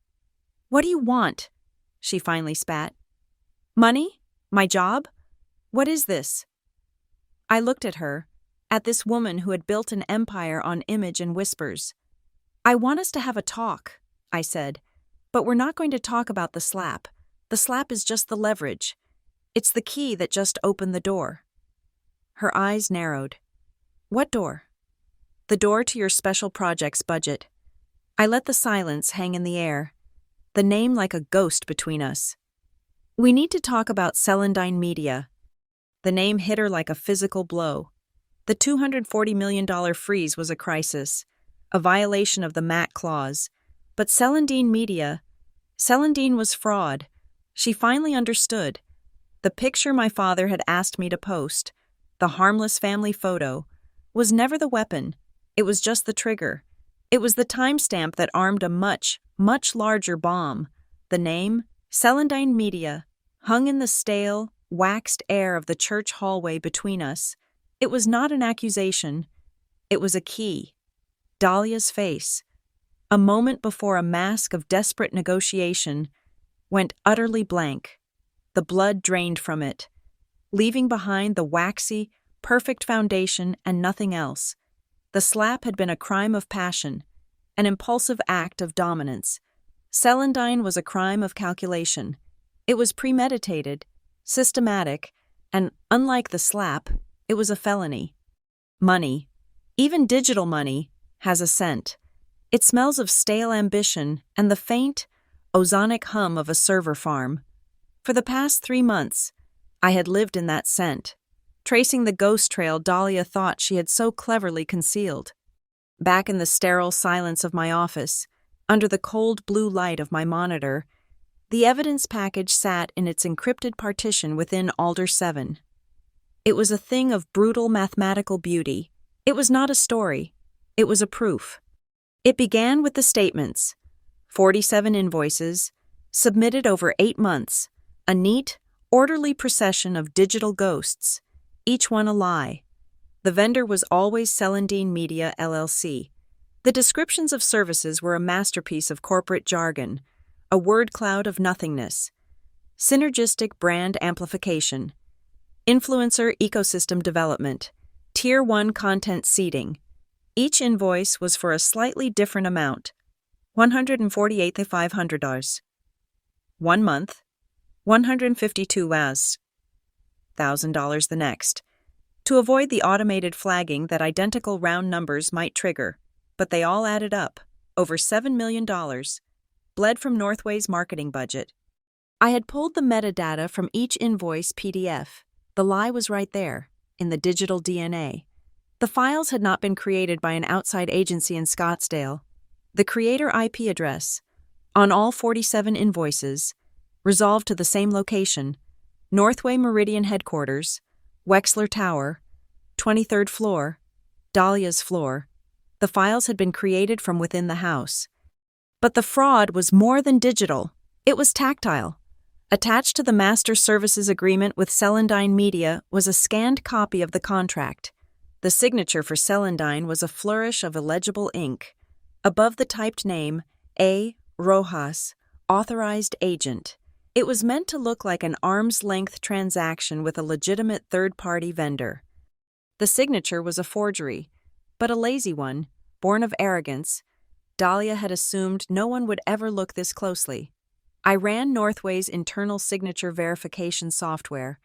What do you want? She finally spat. Money? My job? What is this? I looked at her, at this woman who had built an empire on image and whispers. I want us to have a talk, I said, but we're not going to talk about the slap. The slap is just the leverage. It's the key that just opened the door. Her eyes narrowed. What door? The door to your special projects budget. I let the silence hang in the air, the name like a ghost between us. We need to talk about Celandine Media. The name hit her like a physical blow. The $240 million freeze was a crisis, a violation of the MAC clause. But Celandine Media, Celandine was fraud. She finally understood. The picture my father had asked me to post, the harmless family photo, was never the weapon. It was just the trigger. It was the timestamp that armed a much, much larger bomb. The name, Celandine Media, hung in the stale, waxed air of the church hallway between us. It was not an accusation. It was a key. Dahlia's face, a moment before a mask of desperate negotiation, went utterly blank. The blood drained from it, leaving behind the waxy, perfect foundation and nothing else. The slap had been a crime of passion, an impulsive act of dominance. Celandine was a crime of calculation. It was premeditated, systematic, and, unlike the slap, it was a felony. Money, even digital money, has a scent. It smells of stale ambition and the faint, ozonic hum of a server farm. For the past 3 months, I had lived in that scent, tracing the ghost trail Dahlia thought she had so cleverly concealed. Back in the sterile silence of my office, under the cold blue light of my monitor, the evidence package sat in its encrypted partition within Alder 7. It was a thing of brutal mathematical beauty. It was not a story. It was a proof. It began with the statements, 47 invoices, submitted over 8 months, a neat, orderly procession of digital ghosts, each one a lie. The vendor was always Celandine Media, LLC. The descriptions of services were a masterpiece of corporate jargon, a word cloud of nothingness. Synergistic brand amplification, influencer ecosystem development, Tier 1 content seeding. Each invoice was for a slightly different amount, $148,500. 1 month, $152,000 the next. To avoid the automated flagging that identical round numbers might trigger, but they all added up, over $7 million, bled from Northway's marketing budget. I had pulled the metadata from each invoice PDF. The lie was right there, in the digital DNA. The files had not been created by an outside agency in Scottsdale. The creator IP address, on all 47 invoices, resolved to the same location, Northway Meridian Headquarters, Wexler Tower, 23rd floor, Dahlia's floor. The files had been created from within the house. But the fraud was more than digital. It was tactile. Attached to the master services agreement with Celandine Media was a scanned copy of the contract. The signature for Celandine was a flourish of illegible ink. Above the typed name, A. Rojas, authorized agent. It was meant to look like an arm's-length transaction with a legitimate third-party vendor. The signature was a forgery, but a lazy one, born of arrogance. Dahlia had assumed no one would ever look this closely. I ran Northway's internal signature verification software,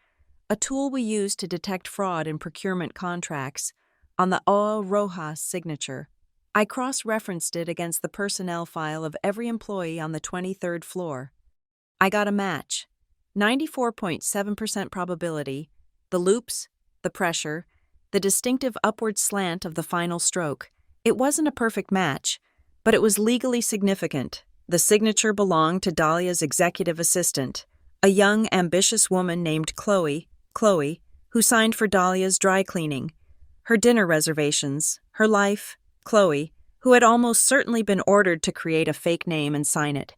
a tool we use to detect fraud in procurement contracts, on the O. Rojas signature. I cross-referenced it against the personnel file of every employee on the 23rd floor. I got a match. 94.7% probability, the loops, the pressure, the distinctive upward slant of the final stroke. It wasn't a perfect match, but it was legally significant. The signature belonged to Dahlia's executive assistant, a young, ambitious woman named Chloe, who signed for Dahlia's dry cleaning, her dinner reservations, Her life, Chloe, who had almost certainly been ordered to create a fake name and sign it,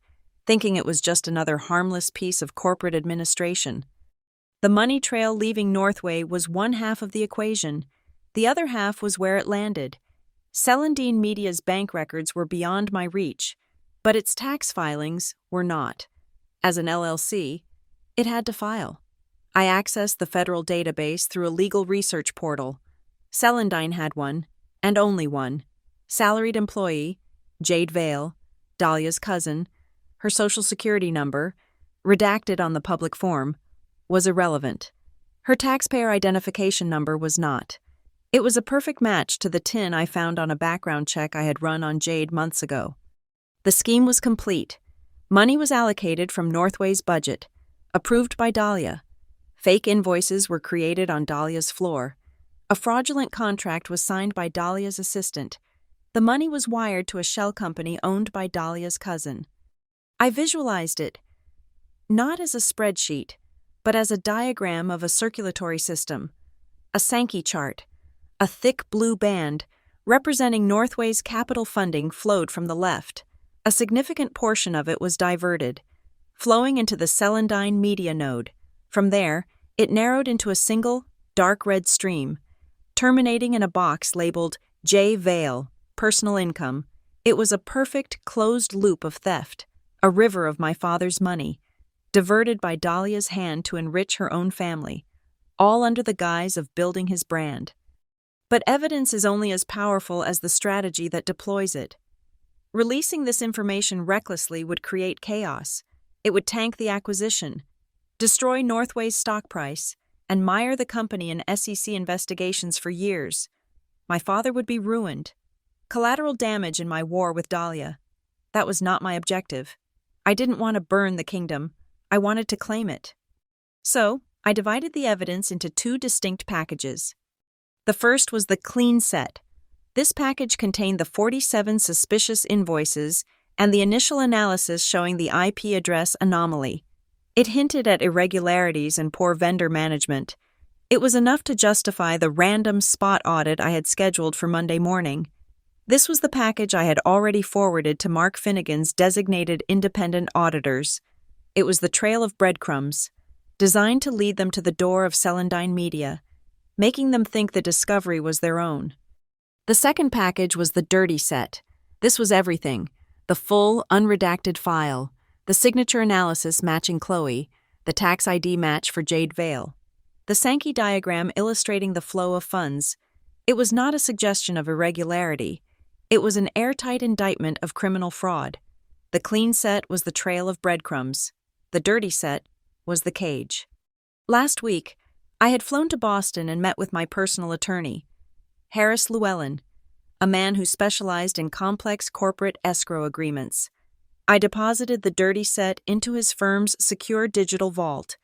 thinking it was just another harmless piece of corporate administration. The money trail leaving Northway was one half of the equation. The other half was where it landed. Celandine Media's bank records were beyond my reach, but its tax filings were not. As an LLC, it had to file. I accessed the federal database through a legal research portal. Celandine had one, and only one. Salaried employee, Jade Vale, Dahlia's cousin, her social security number, redacted on the public form, was irrelevant. Her taxpayer identification number was not. It was a perfect match to the tin I found on a background check I had run on Jade months ago. The scheme was complete. Money was allocated from Northway's budget, approved by Dahlia. Fake invoices were created on Dahlia's floor. A fraudulent contract was signed by Dahlia's assistant. The money was wired to a shell company owned by Dahlia's cousin. I visualized it, not as a spreadsheet, but as a diagram of a circulatory system, a Sankey chart. A thick blue band, representing Northway's capital funding, flowed from the left. A significant portion of it was diverted, flowing into the Celandine Media node. From there, it narrowed into a single, dark red stream, terminating in a box labeled J. Vale, personal income. It was a perfect, closed loop of theft, a river of my father's money, diverted by Dahlia's hand to enrich her own family, all under the guise of building his brand. But evidence is only as powerful as the strategy that deploys it. Releasing this information recklessly would create chaos. It would tank the acquisition, destroy Northway's stock price, and mire the company in SEC investigations for years. My father would be ruined. Collateral damage in my war with Dahlia. That was not my objective. I didn't want to burn the kingdom. I wanted to claim it. So, I divided the evidence into two distinct packages. The first was the clean set. This package contained the 47 suspicious invoices and the initial analysis showing the IP address anomaly. It hinted at irregularities and poor vendor management. It was enough to justify the random spot audit I had scheduled for Monday morning. This was the package I had already forwarded to Mark Finnegan's designated independent auditors. It was the trail of breadcrumbs, designed to lead them to the door of Celandine Media, making them think the discovery was their own. The second package was the dirty set. This was everything: the full, unredacted file, the signature analysis matching Chloe, the tax ID match for Jade Vale, the Sankey diagram illustrating the flow of funds. It was not a suggestion of irregularity. It was an airtight indictment of criminal fraud. The clean set was the trail of breadcrumbs. The dirty set was the cage. Last week, I had flown to Boston and met with my personal attorney, Harris Llewellyn, a man who specialized in complex corporate escrow agreements. I deposited the dirty set into his firm's secure digital vault.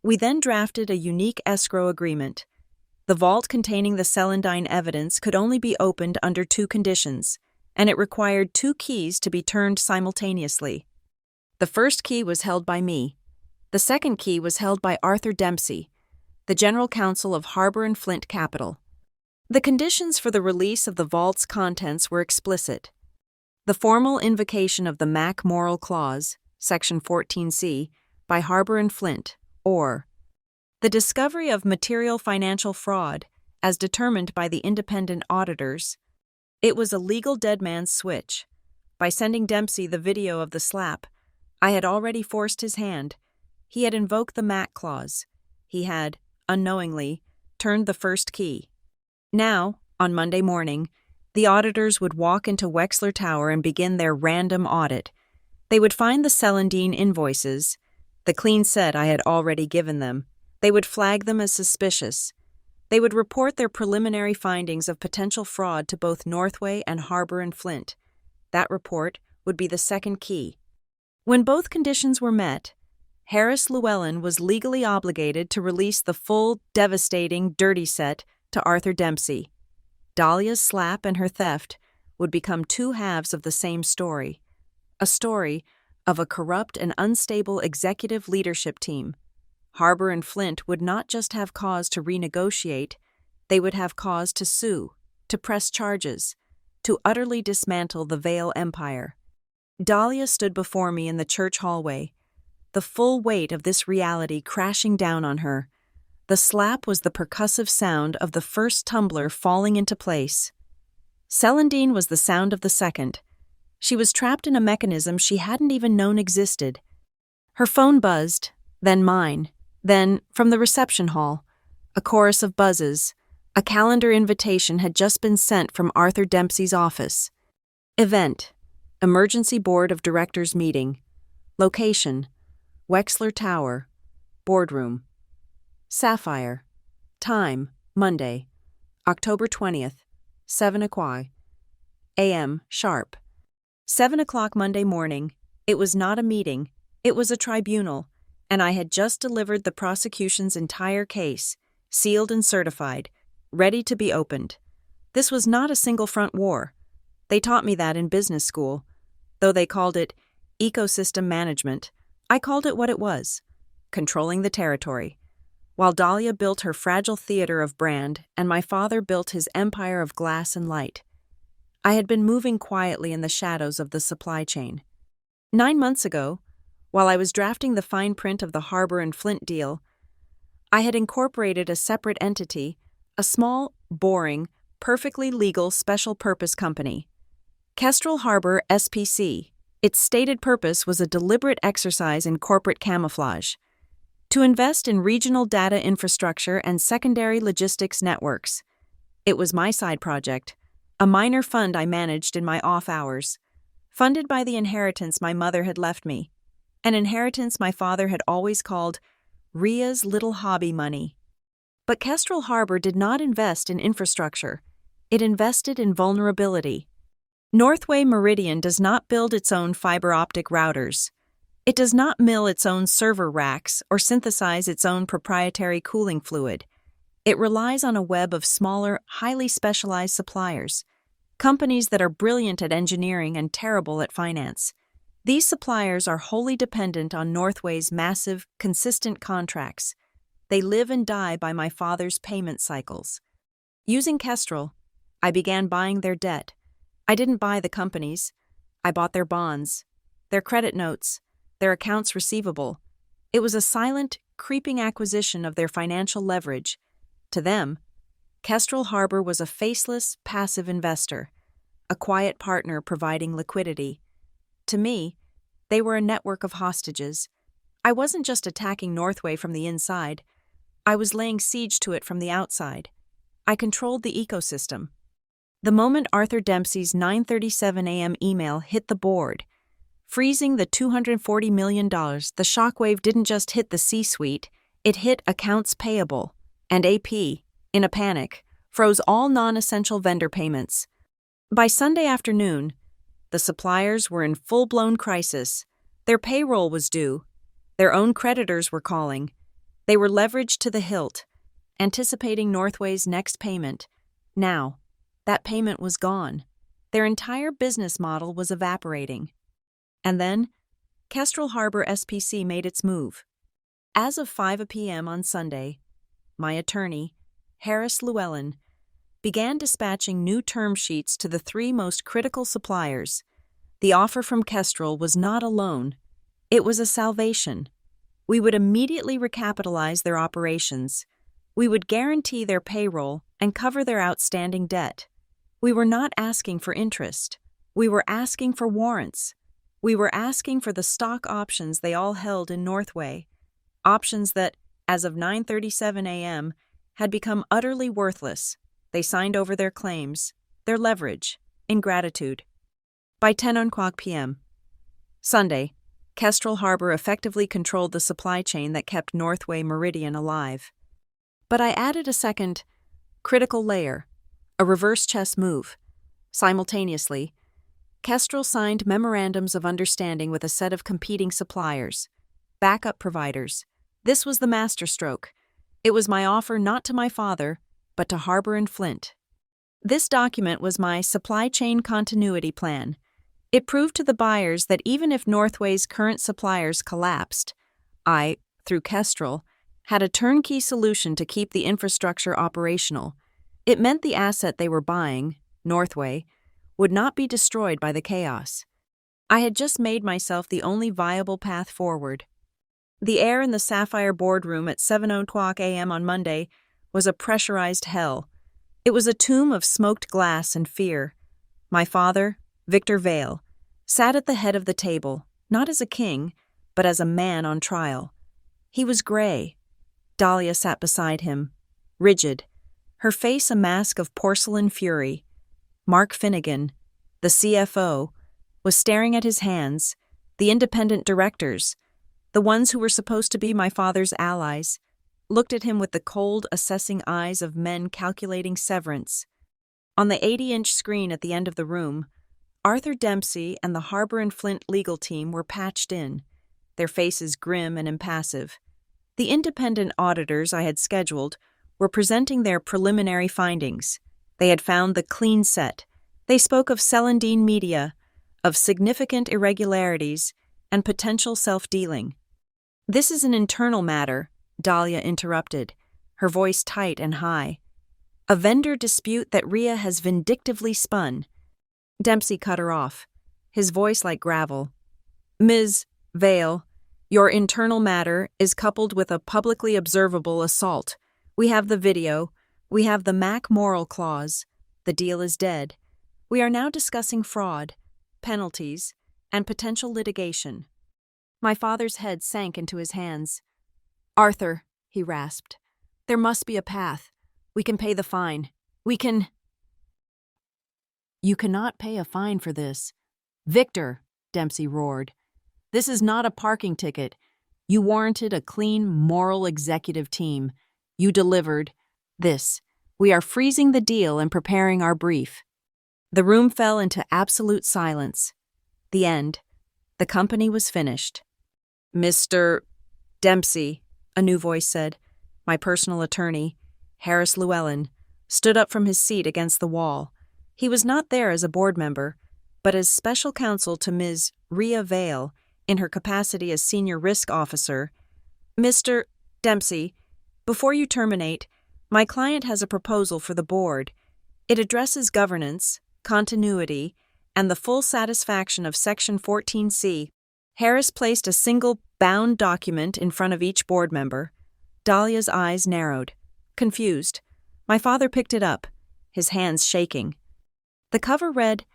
We then drafted a unique escrow agreement. The vault containing the Celandine evidence could only be opened under two conditions, and it required two keys to be turned simultaneously. The first key was held by me. The second key was held by Arthur Dempsey, the General Counsel of Harbor and Flint Capital. The conditions for the release of the vault's contents were explicit. The formal invocation of the MAC Moral Clause, Section 14C, by Harbor and Flint, or the discovery of material financial fraud, as determined by the independent auditors. It was a legal dead man's switch. By sending Dempsey the video of the slap, I had already forced his hand. He had invoked the MAC clause. He had, unknowingly, turned the first key. Now, on Monday morning, the auditors would walk into Wexler Tower and begin their random audit. They would find the Celandine invoices, the clean set I had already given them. They would flag them as suspicious. They would report their preliminary findings of potential fraud to both Northway and Harbor and Flint. That report would be the second key. When both conditions were met, Harris Llewellyn was legally obligated to release the full, devastating, dirty set to Arthur Dempsey. Dahlia's slap and her theft would become two halves of the same story, a story of a corrupt and unstable executive leadership team. Harbor and Flint would not just have cause to renegotiate, they would have cause to sue. to press charges, to utterly dismantle the Vale Empire. Dahlia stood before me in the church hallway, the full weight of this reality crashing down on her. The slap was the percussive sound of the first tumbler falling into place. Celandine was the sound of the second. She was trapped in a mechanism she hadn't even known existed. Her phone buzzed, then mine, then, from the reception hall, a chorus of buzzes. A calendar invitation had just been sent from Arthur Dempsey's office. Event: Emergency Board of Directors meeting. Location: Wexler Tower. Boardroom. Sapphire. Time: Monday, October 20th, 7 o'clock a.m. sharp. 7 o'clock Monday morning. It was not a meeting, it was a tribunal, and I had just delivered the prosecution's entire case, sealed and certified, ready to be opened. This was not a single-front war. They taught me that in business school. Though they called it ecosystem management, I called it what it was: controlling the territory. While Dahlia built her fragile theater of brand and my father built his empire of glass and light, I had been moving quietly in the shadows of the supply chain. 9 months ago, while I was drafting the fine print of the Harbor and Flint deal, I had incorporated a separate entity, a small, boring, perfectly legal special-purpose company. Kestrel Harbor SPC. Its stated purpose was a deliberate exercise in corporate camouflage: to invest in regional data infrastructure and secondary logistics networks. It was my side project, a minor fund I managed in my off hours, funded by the inheritance my mother had left me, an inheritance my father had always called Ria's little hobby money. But Kestrel Harbor did not invest in infrastructure. It invested in vulnerability. Northway Meridian does not build its own fiber optic routers. It does not mill its own server racks or synthesize its own proprietary cooling fluid. It relies on a web of smaller, highly specialized suppliers, companies that are brilliant at engineering and terrible at finance. These suppliers are wholly dependent on Northway's massive, consistent contracts. They live and die by my father's payment cycles. Using Kestrel, I began buying their debt. I didn't buy the companies. I bought their bonds, their credit notes, their accounts receivable. It was a silent, creeping acquisition of their financial leverage. To them, Kestrel Harbor was a faceless, passive investor, a quiet partner providing liquidity. To me, they were a network of hostages. I wasn't just attacking Northway from the inside. I was laying siege to it from the outside. I controlled the ecosystem. The moment Arthur Dempsey's 9:37 a.m. email hit the board, freezing the $240 million, the shockwave didn't just hit the C-suite, it hit accounts payable, and AP, in a panic, froze all non-essential vendor payments. By Sunday afternoon, the suppliers were in full-blown crisis. Their payroll was due. Their own creditors were calling. They were leveraged to the hilt, anticipating Northway's next payment. Now, that payment was gone. Their entire business model was evaporating. And then, Kestrel Harbor SPC made its move. As of 5 p.m. on Sunday, my attorney, Harris Llewellyn, began dispatching new term sheets to the 3 most critical suppliers. The offer from Kestrel was not a loan. It was a salvation. We would immediately recapitalize their operations. We would guarantee their payroll and cover their outstanding debt. We were not asking for interest. We were asking for warrants. We were asking for the stock options they all held in Northway, options that, as of 9:37 a.m., had become utterly worthless. They signed over their claims, their leverage, in gratitude. By 10 p.m. Sunday, Kestrel Harbor effectively controlled the supply chain that kept Northway Meridian alive. But I added a second, critical layer, a reverse chess move. Simultaneously, Kestrel signed memorandums of understanding with a set of competing suppliers, backup providers. This was the masterstroke. It was my offer not to my father, but to Harbor and Flint. This document was my supply chain continuity plan. It proved to the buyers that even if Northway's current suppliers collapsed, I, through Kestrel, had a turnkey solution to keep the infrastructure operational. It meant the asset they were buying, Northway, would not be destroyed by the chaos. I had just made myself the only viable path forward. The air in the Sapphire boardroom at 7:00 a.m. on Monday was a pressurized hell. It was a tomb of smoked glass and fear. My father, Victor Vale, sat at the head of the table, not as a king, but as a man on trial. He was gray. Dahlia sat beside him, rigid, her face a mask of porcelain fury. Mark Finnegan, the CFO, was staring at his hands, the independent directors, the ones who were supposed to be my father's allies, looked at him with the cold, assessing eyes of men calculating severance. On the 80-inch screen at the end of the room, Arthur Dempsey and the Harbor and Flint legal team were patched in, their faces grim and impassive. The independent auditors I had scheduled were presenting their preliminary findings. They had found the clean set. They spoke of Celandine Media, of significant irregularities, and potential self-dealing. "This is an internal matter," Dahlia interrupted, her voice tight and high. "A vendor dispute that Rhea has vindictively spun." Dempsey cut her off, his voice like gravel. "Ms. Vale, your internal matter is coupled with a publicly observable assault. We have the video. We have the MAC moral clause. The deal is dead. We are now discussing fraud, penalties, and potential litigation." My father's head sank into his hands. "Arthur," he rasped, "there must be a path. We can pay the fine. We can—" "You cannot pay a fine for this." "Victor," Dempsey roared, "this is not a parking ticket. You warranted a clean, moral executive team. You delivered. This. We are freezing the deal and preparing our brief." The room fell into absolute silence. The end. The company was finished. "Mr. Dempsey," a new voice said. My personal attorney, Harris Llewellyn, stood up from his seat against the wall. He was not there as a board member, but as special counsel to Ms. Rhea Vale in her capacity as senior risk officer. "Mr. Dempsey, before you terminate, my client has a proposal for the board. It addresses governance, continuity, and the full satisfaction of Section 14C. Harris placed a single bound document in front of each board member. Dahlia's eyes narrowed. Confused, my father picked it up, his hands shaking. The cover read,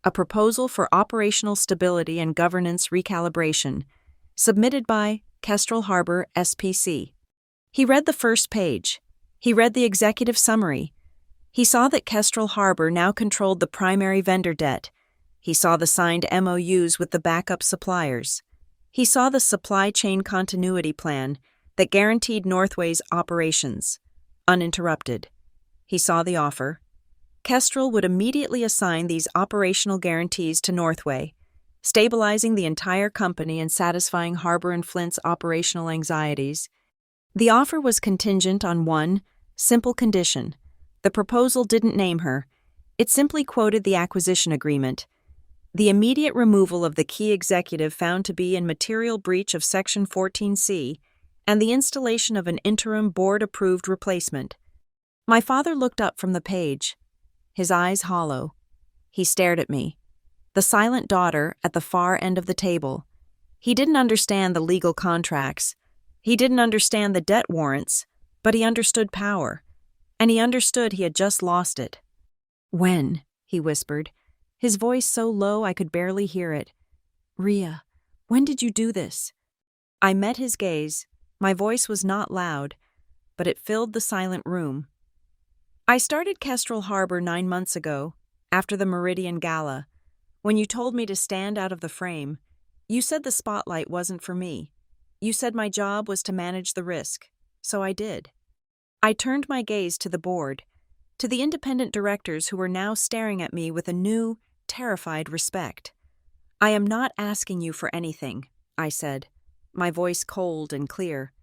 "A proposal for operational stability and governance recalibration, submitted by Kestrel Harbor SPC." He read the first page. He read the executive summary. He saw that Kestrel Harbor now controlled the primary vendor debt. He saw the signed MOUs with the backup suppliers. He saw the supply chain continuity plan that guaranteed Northway's operations, uninterrupted. He saw the offer. Kestrel would immediately assign these operational guarantees to Northway, stabilizing the entire company and satisfying Harbor and Flint's operational anxieties. The offer was contingent on one simple condition. The proposal didn't name her. It simply quoted the acquisition agreement. The immediate removal of the key executive found to be in material breach of Section 14C and the installation of an interim board-approved replacement. My father looked up from the page, his eyes hollow. He stared at me, the silent daughter at the far end of the table. He didn't understand the legal contracts. He didn't understand the debt warrants, but he understood power, and he understood he had just lost it. "When?" he whispered, his voice so low I could barely hear it. "Rhea, when did you do this?" I met his gaze. My voice was not loud, but it filled the silent room. "I started Kestrel Harbor 9 months ago, after the Meridian Gala. When you told me to stand out of the frame, you said the spotlight wasn't for me. You said my job was to manage the risk, so I did. I turned my gaze to the board, to the independent directors who were now staring at me with a new, terrified respect. I am not asking you for anything," I said, my voice cold and clear.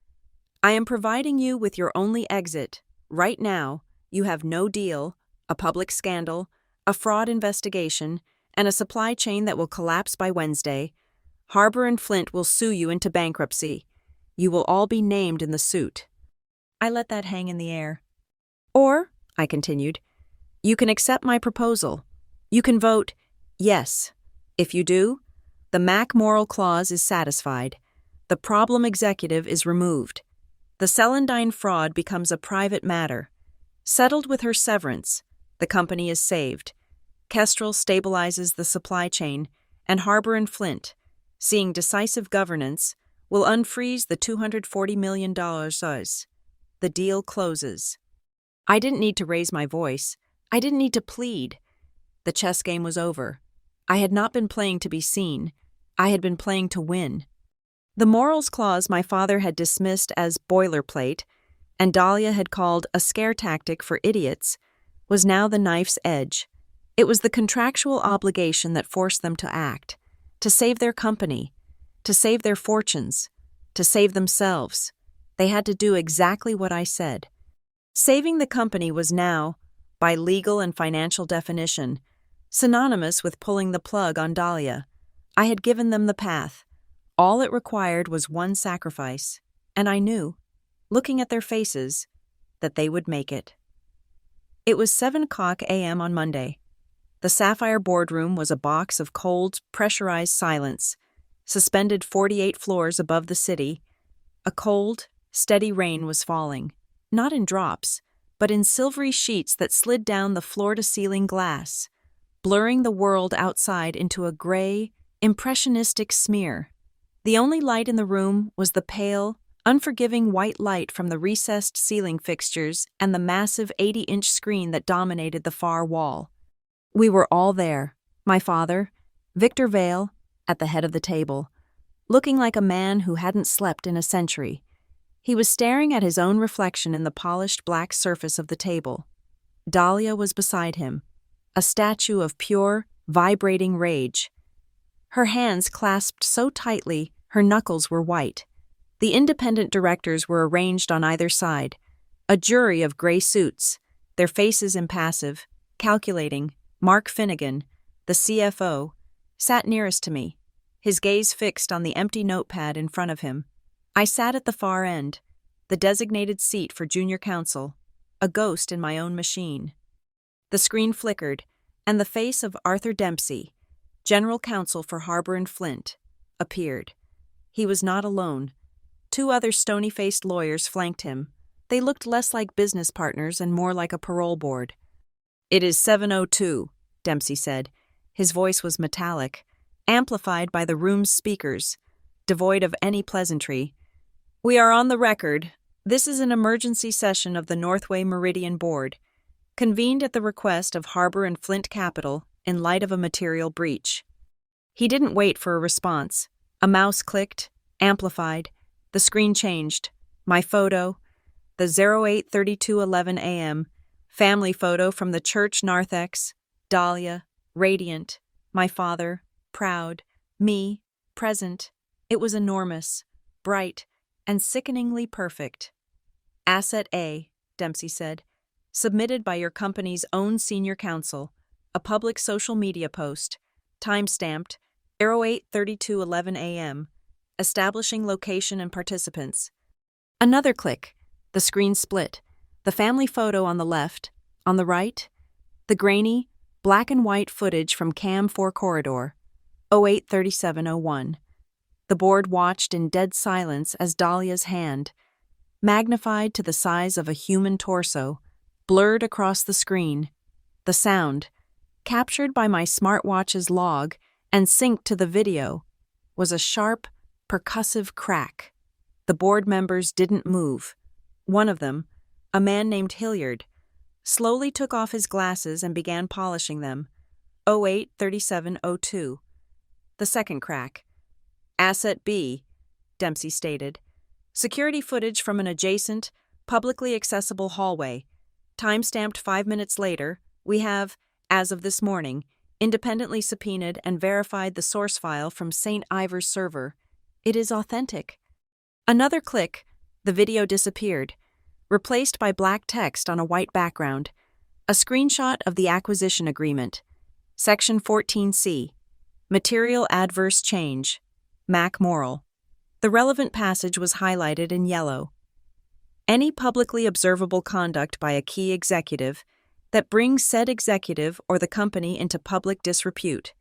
"I am providing you with your only exit. Right now, you have no deal, a public scandal, a fraud investigation, and a supply chain that will collapse by Wednesday. Harbor and Flint will sue you into bankruptcy. You will all be named in the suit." I let that hang in the air. "Or I continued. You can accept my proposal. You can vote yes. If you do, the Mac moral clause is satisfied. The problem executive is removed. The Celandine fraud becomes a private matter. Settled with her severance, the company is saved. Kestrel stabilizes the supply chain, and Harbor and Flint, seeing decisive governance, will unfreeze the $240 million. The deal closes. I didn't need to raise my voice. I didn't need to plead. The chess game was over. I had not been playing to be seen. I had been playing to win. The morals clause my father had dismissed as boilerplate, and Dahlia had called a scare tactic for idiots, was now the knife's edge. It was the contractual obligation that forced them to act, to save their company, to save their fortunes, to save themselves. They had to do exactly what I said. Saving the company was now, by legal and financial definition, synonymous with pulling the plug on Dahlia. I had given them the path. All it required was one sacrifice, and I knew, looking at their faces, that they would make it. It was 7:00 a.m. on Monday. The Sapphire boardroom was a box of cold, pressurized silence, suspended 48 floors above the city. A cold, steady rain was falling, not in drops, but in silvery sheets that slid down the floor-to-ceiling glass, blurring the world outside into a gray, impressionistic smear. The only light in the room was the pale, unforgiving white light from the recessed ceiling fixtures and the massive 80-inch screen that dominated the far wall. We were all there, my father, Victor Vale, at the head of the table, looking like a man who hadn't slept in a century. He was staring at his own reflection in the polished black surface of the table. Dahlia was beside him, a statue of pure, vibrating rage. Her hands clasped so tightly, her knuckles were white. The independent directors were arranged on either side, a jury of gray suits, their faces impassive, calculating. Mark Finnegan, the CFO, sat nearest to me, his gaze fixed on the empty notepad in front of him. I sat at the far end, the designated seat for junior counsel, a ghost in my own machine. The screen flickered, and the face of Arthur Dempsey, general counsel for Harbor and Flint, appeared. He was not alone. 2 other stony-faced lawyers flanked him. They looked less like business partners and more like a parole board. "It is 7:02, Dempsey said. His voice was metallic, amplified by the room's speakers, devoid of any pleasantry. "We are on the record. This is an emergency session of the Northway Meridian Board, convened at the request of Harbor and Flint Capital in light of a material breach." He didn't wait for a response. A mouse clicked, amplified. The screen changed. My photo, the 08:32:11 a.m., family photo from the church narthex, Dahlia, radiant, my father, proud, me, present. It was enormous, bright, and sickeningly perfect. "Asset A," Dempsey said, "submitted by your company's own senior counsel, a public social media post, time-stamped 08:32:11 a.m., establishing location and participants." Another click. The screen split. The family photo on the left, on the right, the grainy, black and white footage from Cam 4 corridor, 08:37:01. The board watched in dead silence as Dahlia's hand, magnified to the size of a human torso, blurred across the screen. The sound, captured by my smartwatch's log and synced to the video, was a sharp, percussive crack. The board members didn't move. One of them, a man named Hilliard, slowly took off his glasses and began polishing them. 08:37:02. The second crack. "Asset B," Dempsey stated. "Security footage from an adjacent, publicly accessible hallway. Time-stamped 5 minutes later, we have, as of this morning, independently subpoenaed and verified the source file from St. Ivor's server. It is authentic." Another click, the video disappeared, replaced by black text on a white background. A screenshot of the acquisition agreement. Section 14C. Material adverse change. Mac moral. The relevant passage was highlighted in yellow. Any publicly observable conduct by a key executive that brings said executive or the company into public disrepute.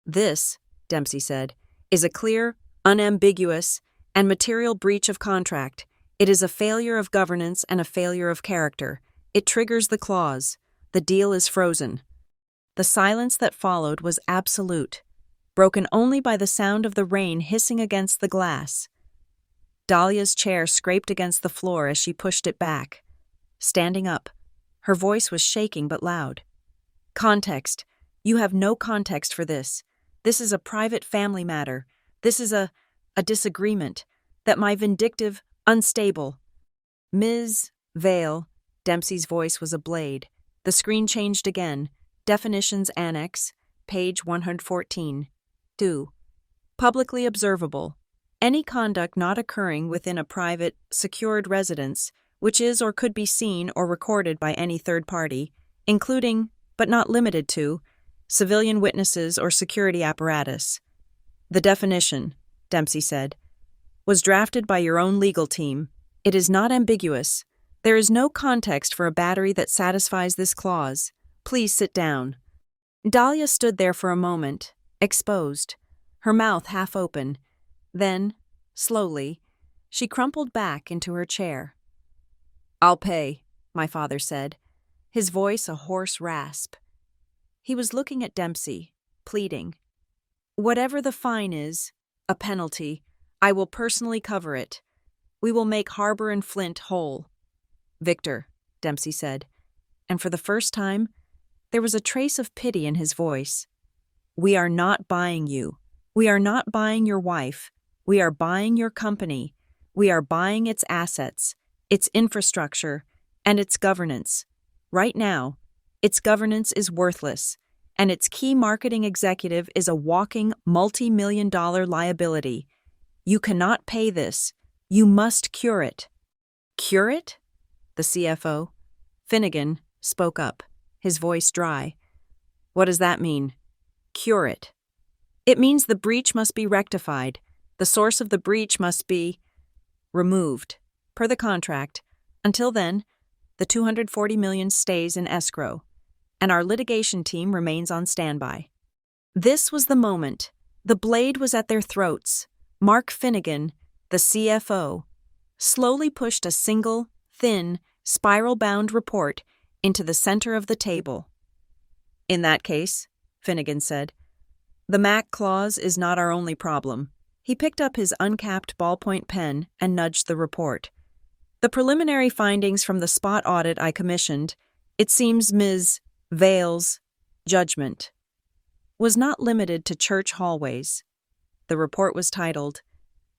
This, Dempsey said, is a clear, unambiguous, and material breach of contract. It is a failure of governance and a failure of character. It triggers the clause. The deal is frozen. The silence that followed was absolute, broken only by the sound of the rain hissing against the glass. Dahlia's chair scraped against the floor as she pushed it back. Standing up, her voice was shaking but loud. Context. You have no context for this. This is a private family matter. This is a disagreement. That my vindictive, unstable. Ms. Vale, Dempsey's voice was a blade. The screen changed again. Definitions Annex, page 114. 2. Publicly observable. Any conduct not occurring within a private, secured residence, which is or could be seen or recorded by any third party, including, but not limited to, civilian witnesses or security apparatus. The definition, Dempsey said, was drafted by your own legal team. It is not ambiguous. There is no context for a battery that satisfies this clause. Please sit down. Dahlia stood there for a moment, exposed, her mouth half open. Then, slowly, she crumpled back into her chair. I'll pay, my father said, his voice a hoarse rasp. He was looking at Dempsey, pleading. Whatever the fine is, a penalty, I will personally cover it. We will make Harbor and Flint whole. Victor, Dempsey said, and for the first time, there was a trace of pity in his voice. We are not buying you. We are not buying your wife. We are buying your company. We are buying its assets, its infrastructure, and its governance. Right now, its governance is worthless, and its key marketing executive is a walking multi-million-dollar liability. You cannot pay this. You must cure it. Cure it? The CFO, Finnegan, spoke up, his voice dry. What does that mean? Cure it. It means the breach must be rectified. The source of the breach must be removed, per the contract. Until then, the $240 million stays in escrow, and our litigation team remains on standby. This was the moment. The blade was at their throats. Mark Finnegan, the CFO, slowly pushed a single, thin, spiral-bound report into the center of the table. In that case, Finnegan said, the MAC clause is not our only problem. He picked up his uncapped ballpoint pen and nudged the report. The preliminary findings from the spot audit I commissioned, it seems Ms. Vale's judgment, was not limited to church hallways. The report was titled,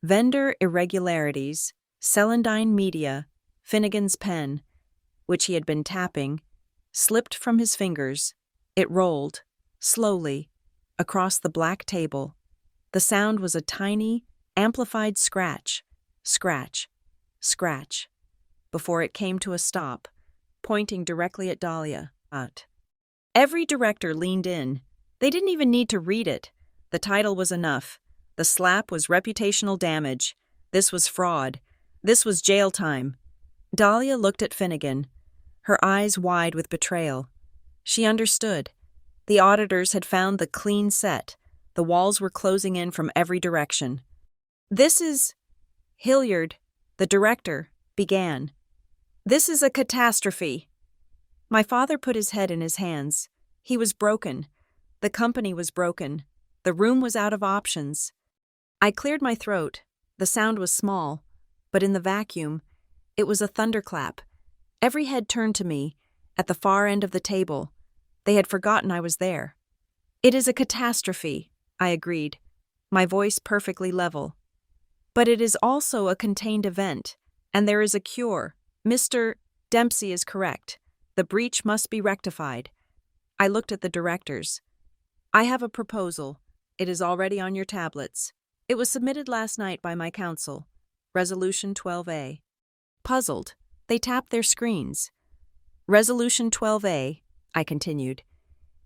Vendor Irregularities, Celandine Media, Finnegan's pen, which he had been tapping, slipped from his fingers. It rolled, slowly, across the black table. The sound was a tiny, amplified scratch, scratch, scratch, before it came to a stop, pointing directly at Dahlia. Every director leaned in. They didn't even need to read it. The title was enough. The slap was reputational damage. This was fraud. This was jail time. Dahlia looked at Finnegan, her eyes wide with betrayal. She understood. The auditors had found the clean set. The walls were closing in from every direction. This is... Hilliard, the director, began. This is a catastrophe. My father put his head in his hands. He was broken. The company was broken. The room was out of options. I cleared my throat. The sound was small, but in the vacuum, it was a thunderclap. Every head turned to me, at the far end of the table. They had forgotten I was there. It is a catastrophe, I agreed, my voice perfectly level. But it is also a contained event, and there is a cure. Mr. Dempsey is correct. The breach must be rectified. I looked at the directors. I have a proposal. It is already on your tablets. It was submitted last night by my counsel. Resolution 12A. Puzzled, they tapped their screens. Resolution 12A, I continued,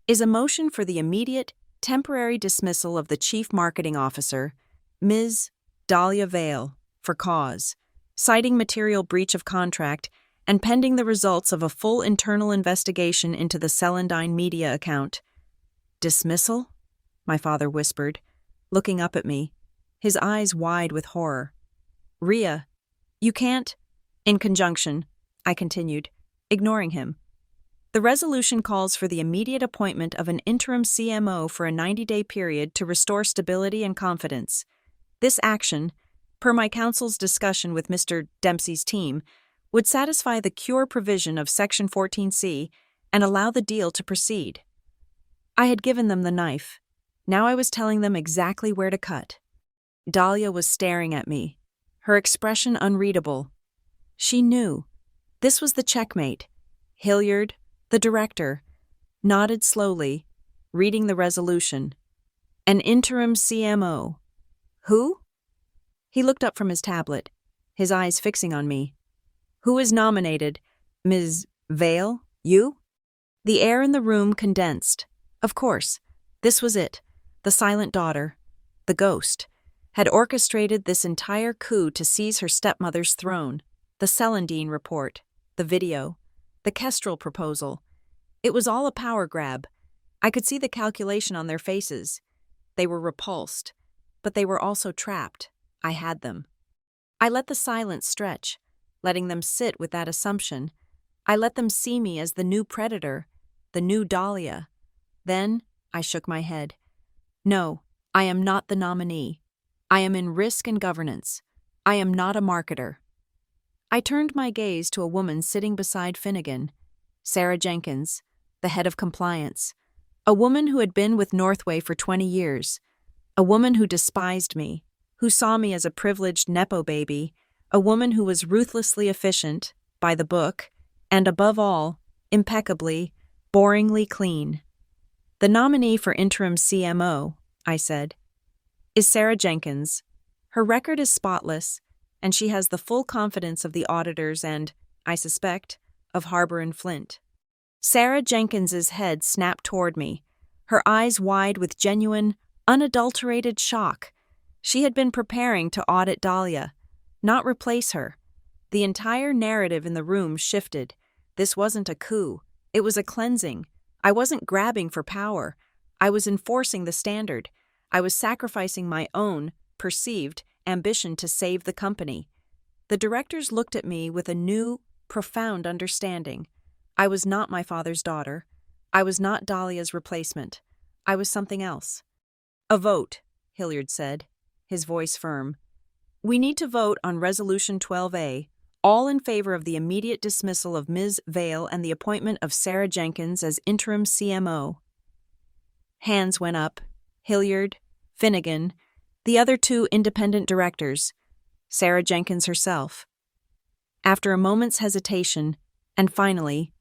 is a motion for the immediate, temporary dismissal of the Chief Marketing Officer, Ms. Dahlia Vale, for cause, citing material breach of contract and pending the results of a full internal investigation into the Celandine media account. Dismissal? My father whispered, looking up at me, his eyes wide with horror. Rhea, you can't. In conjunction, I continued, ignoring him. The resolution calls for the immediate appointment of an interim CMO for a 90-day period to restore stability and confidence. This action, per my counsel's discussion with Mr. Dempsey's team, would satisfy the cure provision of Section 14C and allow the deal to proceed. I had given them the knife. Now I was telling them exactly where to cut. Dahlia was staring at me, her expression unreadable. She knew. This was the checkmate. Hilliard, the director, nodded slowly, reading the resolution. An interim CMO. Who? He looked up from his tablet, his eyes fixing on me. Who is nominated? Ms. Vale? You? The air in the room condensed. Of course, this was it. The silent daughter, the ghost, had orchestrated this entire coup to seize her stepmother's throne. The Celandine report, the video, the Kestrel proposal. It was all a power grab. I could see the calculation on their faces. They were repulsed, but they were also trapped. I had them. I let the silence stretch, letting them sit with that assumption. I let them see me as the new predator, the new Dahlia. Then I shook my head. No, I am not the nominee. I am in risk and governance. I am not a marketer. I turned my gaze to a woman sitting beside Finnegan, Sarah Jenkins, the head of compliance, a woman who had been with Northway for 20 years, a woman who despised me, who saw me as a privileged Nepo baby, a woman who was ruthlessly efficient, by the book, and above all, impeccably, boringly clean. The nominee for interim CMO, I said, is Sarah Jenkins. Her record is spotless, and she has the full confidence of the auditors and, I suspect, of Harbor and Flint. Sarah Jenkins's head snapped toward me, her eyes wide with genuine, unadulterated shock. She had been preparing to audit Dahlia, not replace her. The entire narrative in the room shifted. This wasn't a coup. It was a cleansing. I wasn't grabbing for power. I was enforcing the standard. I was sacrificing my own, perceived, ambition to save the company. The directors looked at me with a new, profound understanding. I was not my father's daughter. I was not Dahlia's replacement. I was something else. A vote, Hilliard said, his voice firm. We need to vote on Resolution 12A, all in favor of the immediate dismissal of Ms. Vale and the appointment of Sarah Jenkins as interim CMO. Hands went up. Hilliard, Finnegan, the other two independent directors, Sarah Jenkins herself. After a moment's hesitation, and finally,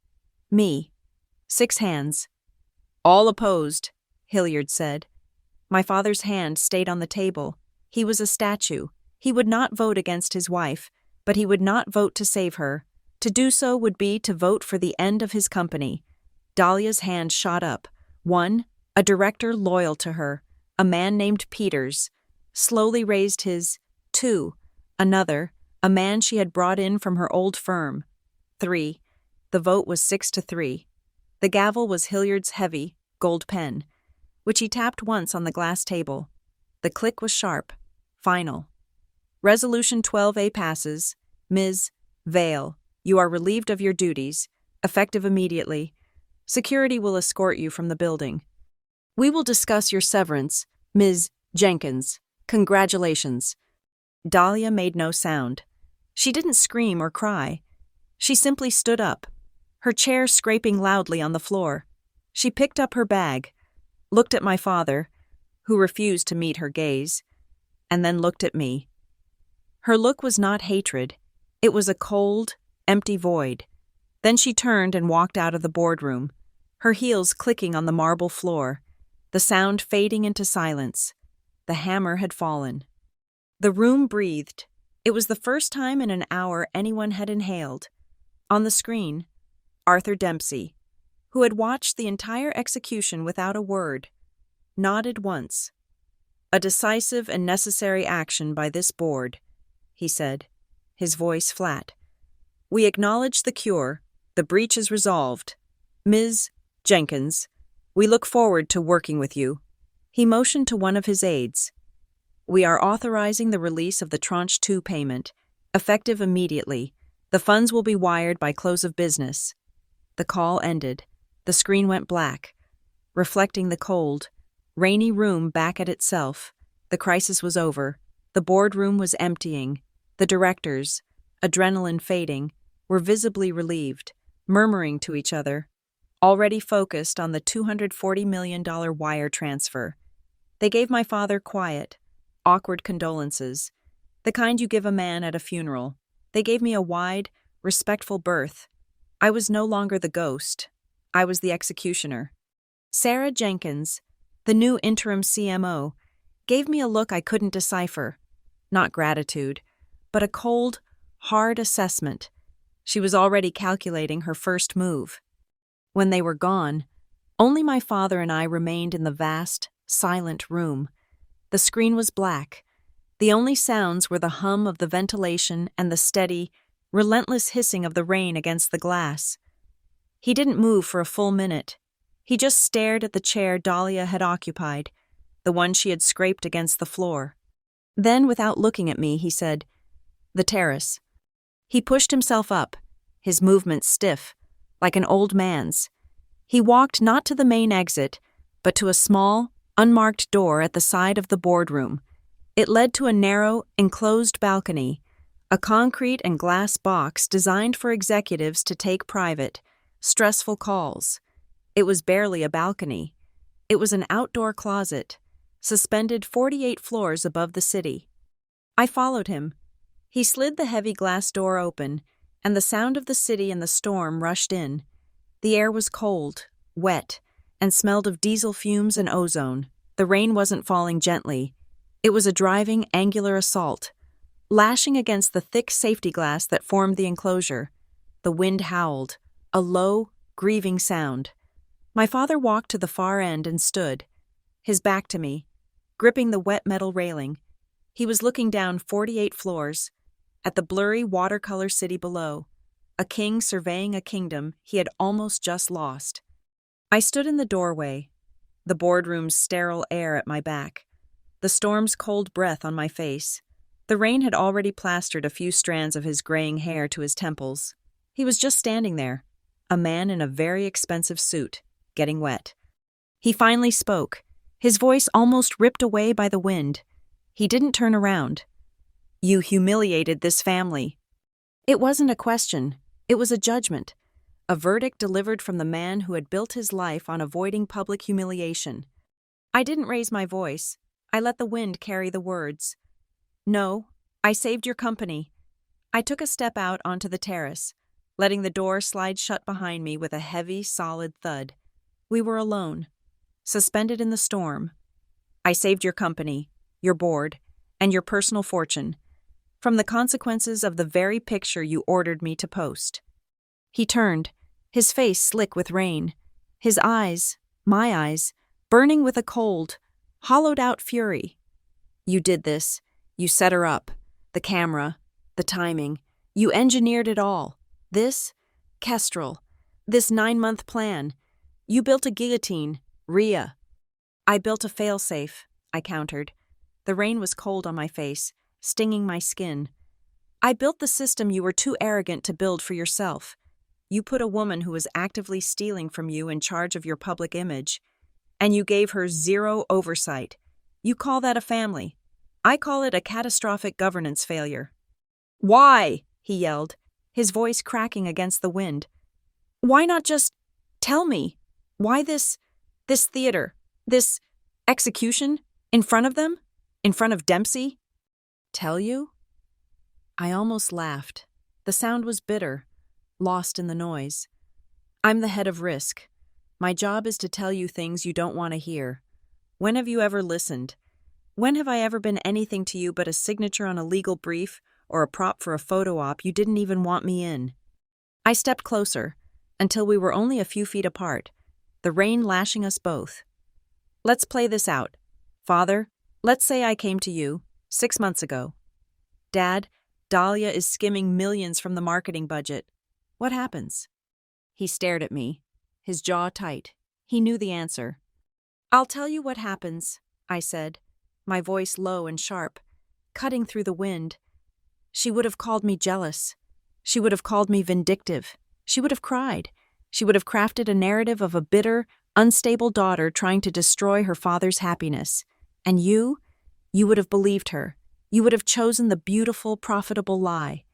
me. 6 hands. All opposed, Hilliard said. My father's hand stayed on the table. He was a statue. He would not vote against his wife, but he would not vote to save her. To do so would be to vote for the end of his company. Dahlia's hand shot up. 1, a director loyal to her, a man named Peters, slowly raised his. 2, another, a man she had brought in from her old firm. 3, the vote was 6-3. The gavel was Hilliard's heavy, gold pen, which he tapped once on the glass table. The click was sharp, final. Resolution 12A passes. Ms. Vale, you are relieved of your duties, effective immediately. Security will escort you from the building. We will discuss your severance, Ms. Jenkins. Congratulations. Dahlia made no sound. She didn't scream or cry. She simply stood up, her chair scraping loudly on the floor. She picked up her bag, looked at my father, who refused to meet her gaze, and then looked at me. Her look was not hatred. It was a cold, empty void. Then she turned and walked out of the boardroom, her heels clicking on the marble floor, the sound fading into silence. The hammer had fallen. The room breathed. It was the first time in an hour anyone had inhaled. On the screen, Arthur Dempsey, who had watched the entire execution without a word, nodded once. A decisive and necessary action by this board, he said, his voice flat. We acknowledge the cure. The breach is resolved. Ms. Jenkins, we look forward to working with you." He motioned to one of his aides. "We are authorizing the release of the Tranche 2 payment, effective immediately. The funds will be wired by close of business." The call ended. The screen went black, reflecting the cold, rainy room back at itself. The crisis was over. The boardroom was emptying. The directors, adrenaline fading, were visibly relieved, murmuring to each other, already focused on the $240 million wire transfer. They gave my father quiet, awkward condolences, the kind you give a man at a funeral. They gave me a wide, respectful berth. I was no longer the ghost. I was the executioner. Sarah Jenkins, the new interim CMO, gave me a look I couldn't decipher. Not gratitude, but a cold, hard assessment. She was already calculating her first move. When they were gone, only my father and I remained in the vast, silent room. The screen was black. The only sounds were the hum of the ventilation and the steady, relentless hissing of the rain against the glass. He didn't move for a full minute. He just stared at the chair Dahlia had occupied, the one she had scraped against the floor. Then, without looking at me, he said, "The terrace." He pushed himself up, his movements stiff, like an old man's. He walked not to the main exit, but to a small, unmarked door at the side of the boardroom. It led to a narrow, enclosed balcony, a concrete and glass box designed for executives to take private, stressful calls. It was barely a balcony. It was an outdoor closet, suspended 48 floors above the city. I followed him. He slid the heavy glass door open, and the sound of the city and the storm rushed in. The air was cold, wet, and smelled of diesel fumes and ozone. The rain wasn't falling gently. It was a driving, angular assault, lashing against the thick safety glass that formed the enclosure. The wind howled, a low, grieving sound. My father walked to the far end and stood, his back to me, gripping the wet metal railing. He was looking down 48 floors, at the blurry watercolor city below, a king surveying a kingdom he had almost just lost. I stood in the doorway, the boardroom's sterile air at my back, the storm's cold breath on my face. The rain had already plastered a few strands of his graying hair to his temples. He was just standing there, a man in a very expensive suit, getting wet. He finally spoke, his voice almost ripped away by the wind. He didn't turn around. "You humiliated this family." It wasn't a question, it was a judgment, a verdict delivered from the man who had built his life on avoiding public humiliation. I didn't raise my voice. I let the wind carry the words. "No, I saved your company." I took a step out onto the terrace, letting the door slide shut behind me with a heavy, solid thud. We were alone, suspended in the storm. "I saved your company, your board, and your personal fortune, from the consequences of the very picture you ordered me to post." He turned, his face slick with rain, his eyes, my eyes, burning with a cold, hollowed-out fury. "You did this. You set her up. The camera, the timing. You engineered it all. This, Kestrel. This 9-month plan. You built a guillotine, Rhea." "I built a failsafe," I countered. The rain was cold on my face, stinging my skin. "I built the system you were too arrogant to build for yourself. You put a woman who was actively stealing from you in charge of your public image, and you gave her zero oversight. You call that a family. I call it a catastrophic governance failure." "Why?" he yelled, his voice cracking against the wind. "Why not just tell me? Why this theater, this execution, in front of them? In front of Dempsey?" "Tell you?" I almost laughed. The sound was bitter, lost in the noise. "I'm the head of risk. My job is to tell you things you don't want to hear. When have you ever listened? When have I ever been anything to you but a signature on a legal brief or a prop for a photo op you didn't even want me in?" I stepped closer, until we were only a few feet apart, the rain lashing us both. "Let's play this out. Father, let's say I came to you 6 months ago. Dad, Dahlia is skimming millions from the marketing budget. What happens? He stared at me, his jaw tight. He knew the answer. I'll tell you what happens, I said, my voice low and sharp, cutting through the wind. She would have called me jealous. She would have called me vindictive. She would have cried. She would have crafted a narrative of a bitter, unstable daughter trying to destroy her father's happiness. And you would have believed her. You would have chosen the beautiful, profitable lie.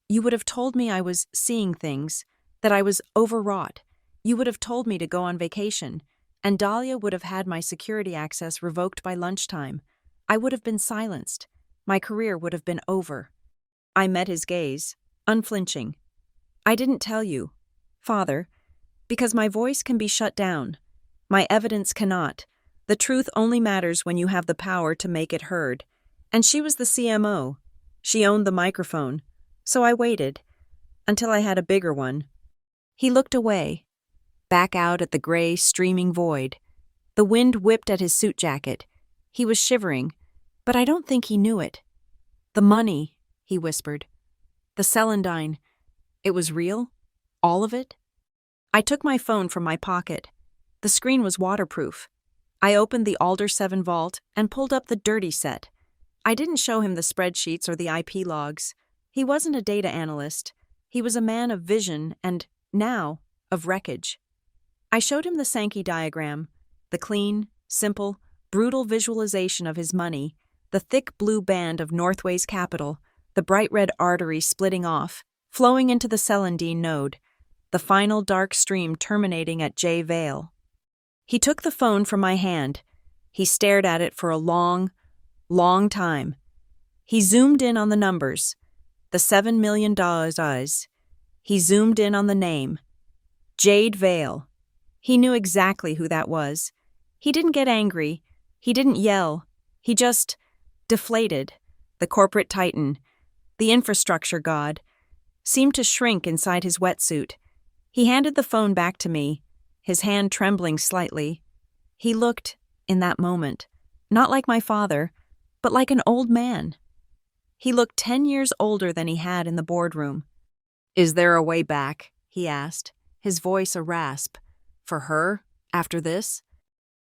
You would have told me I was seeing things, that I was overwrought. You would have told me to go on vacation, and Dahlia would have had my security access revoked by lunchtime. I would have been silenced. My career would have been over. I met his gaze, unflinching. I didn't tell you, Father, because my voice can be shut down. My evidence cannot. The truth only matters when you have the power to make it heard. And she was the CMO. She owned the microphone. So I waited, until I had a bigger one. He looked away, back out at the gray, streaming void. The wind whipped at his suit jacket. He was shivering, but I don't think he knew it. The money, he whispered. The celandine. It was real? All of it? I took my phone from my pocket. The screen was waterproof. I opened the Alder 7 vault and pulled up the dirty set. I didn't show him the spreadsheets or the IP logs. He wasn't a data analyst. He was a man of vision and, now, of wreckage. I showed him the Sankey diagram, the clean, simple, brutal visualization of his money, the thick blue band of Northway's capital, the bright red artery splitting off, flowing into the Celandine node, the final dark stream terminating at J Vale. He took the phone from my hand. He stared at it for a long, long time. He zoomed in on the numbers, the $7 million eyes. He zoomed in on the name, Jade Vale. He knew exactly who that was. He didn't get angry. He didn't yell. He just deflated. The corporate titan, the infrastructure god, seemed to shrink inside his wetsuit. He handed the phone back to me, his hand trembling slightly. He looked, in that moment, not like my father, but like an old man. He looked 10 years older than he had in the boardroom. Is there a way back? He asked, his voice a rasp. For her, after this?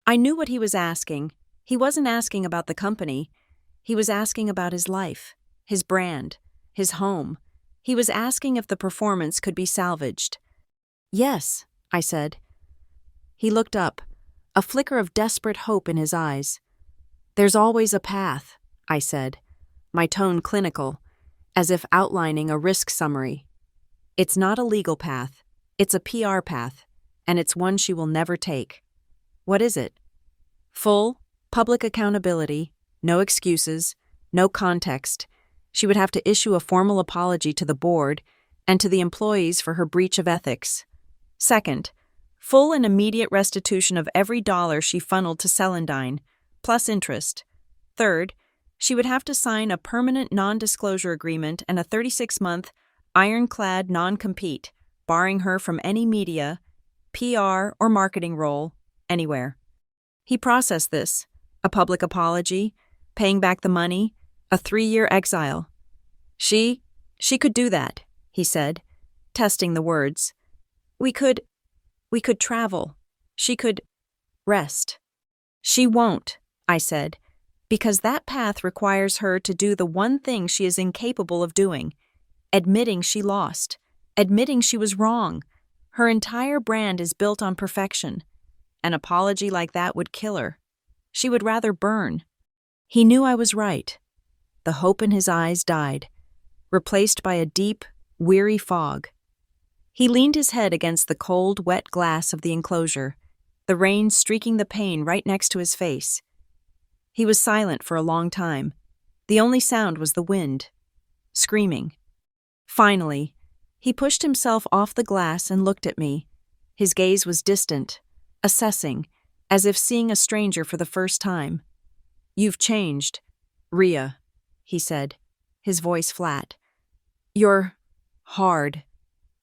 I knew what he was asking. He wasn't asking about the company. He was asking about his life, his brand, his home. He was asking if the performance could be salvaged. Yes, I said. He looked up, a flicker of desperate hope in his eyes. There's always a path, I said, my tone clinical, as if outlining a risk summary. It's not a legal path, it's a PR path, and it's one she will never take. What is it? Full, public accountability, no excuses, no context. She would have to issue a formal apology to the board and to the employees for her breach of ethics. Second, full and immediate restitution of every dollar she funneled to Celandine, plus interest. Third, she would have to sign a permanent non-disclosure agreement and a 36-month, ironclad non-compete, barring her from any media, PR, or marketing role, anywhere. He processed this, a public apology, paying back the money, a 3-year exile. She could do that, he said, testing the words. We could travel. She could rest. She won't, I said, because that path requires her to do the one thing she is incapable of doing, admitting she lost, admitting she was wrong. Her entire brand is built on perfection. An apology like that would kill her. She would rather burn. He knew I was right. The hope in his eyes died, replaced by a deep, weary fog. He leaned his head against the cold, wet glass of the enclosure, the rain streaking the pane right next to his face. He was silent for a long time. The only sound was the wind, screaming. Finally, he pushed himself off the glass and looked at me. His gaze was distant, assessing, as if seeing a stranger for the first time. You've changed, Rhea, he said, his voice flat. You're hard.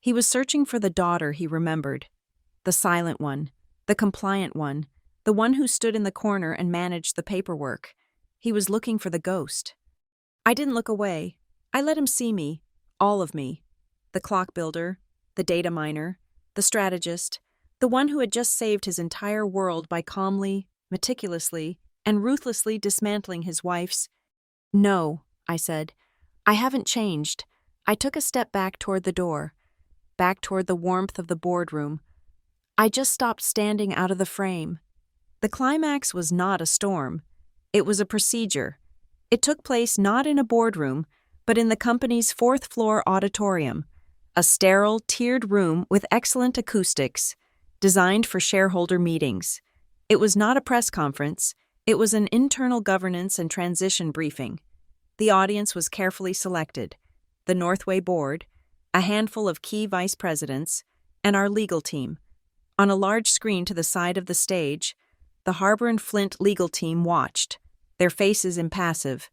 He was searching for the daughter he remembered, the silent one, the compliant one, the one who stood in the corner and managed the paperwork. He was looking for the ghost. I didn't look away. I let him see me, all of me. The clock builder, the data miner, the strategist, the one who had just saved his entire world by calmly, meticulously, and ruthlessly dismantling his wife's. "No," I said. "I haven't changed." I took a step back toward the door, back toward the warmth of the boardroom. I just stopped standing out of the frame. The climax was not a storm. It was a procedure. It took place not in a boardroom, but in the company's fourth-floor auditorium, a sterile, tiered room with excellent acoustics, designed for shareholder meetings. It was not a press conference. It was an internal governance and transition briefing. The audience was carefully selected: the Northway board, a handful of key vice presidents, and our legal team. On a large screen to the side of the stage, the Harbor and Flint legal team watched, their faces impassive.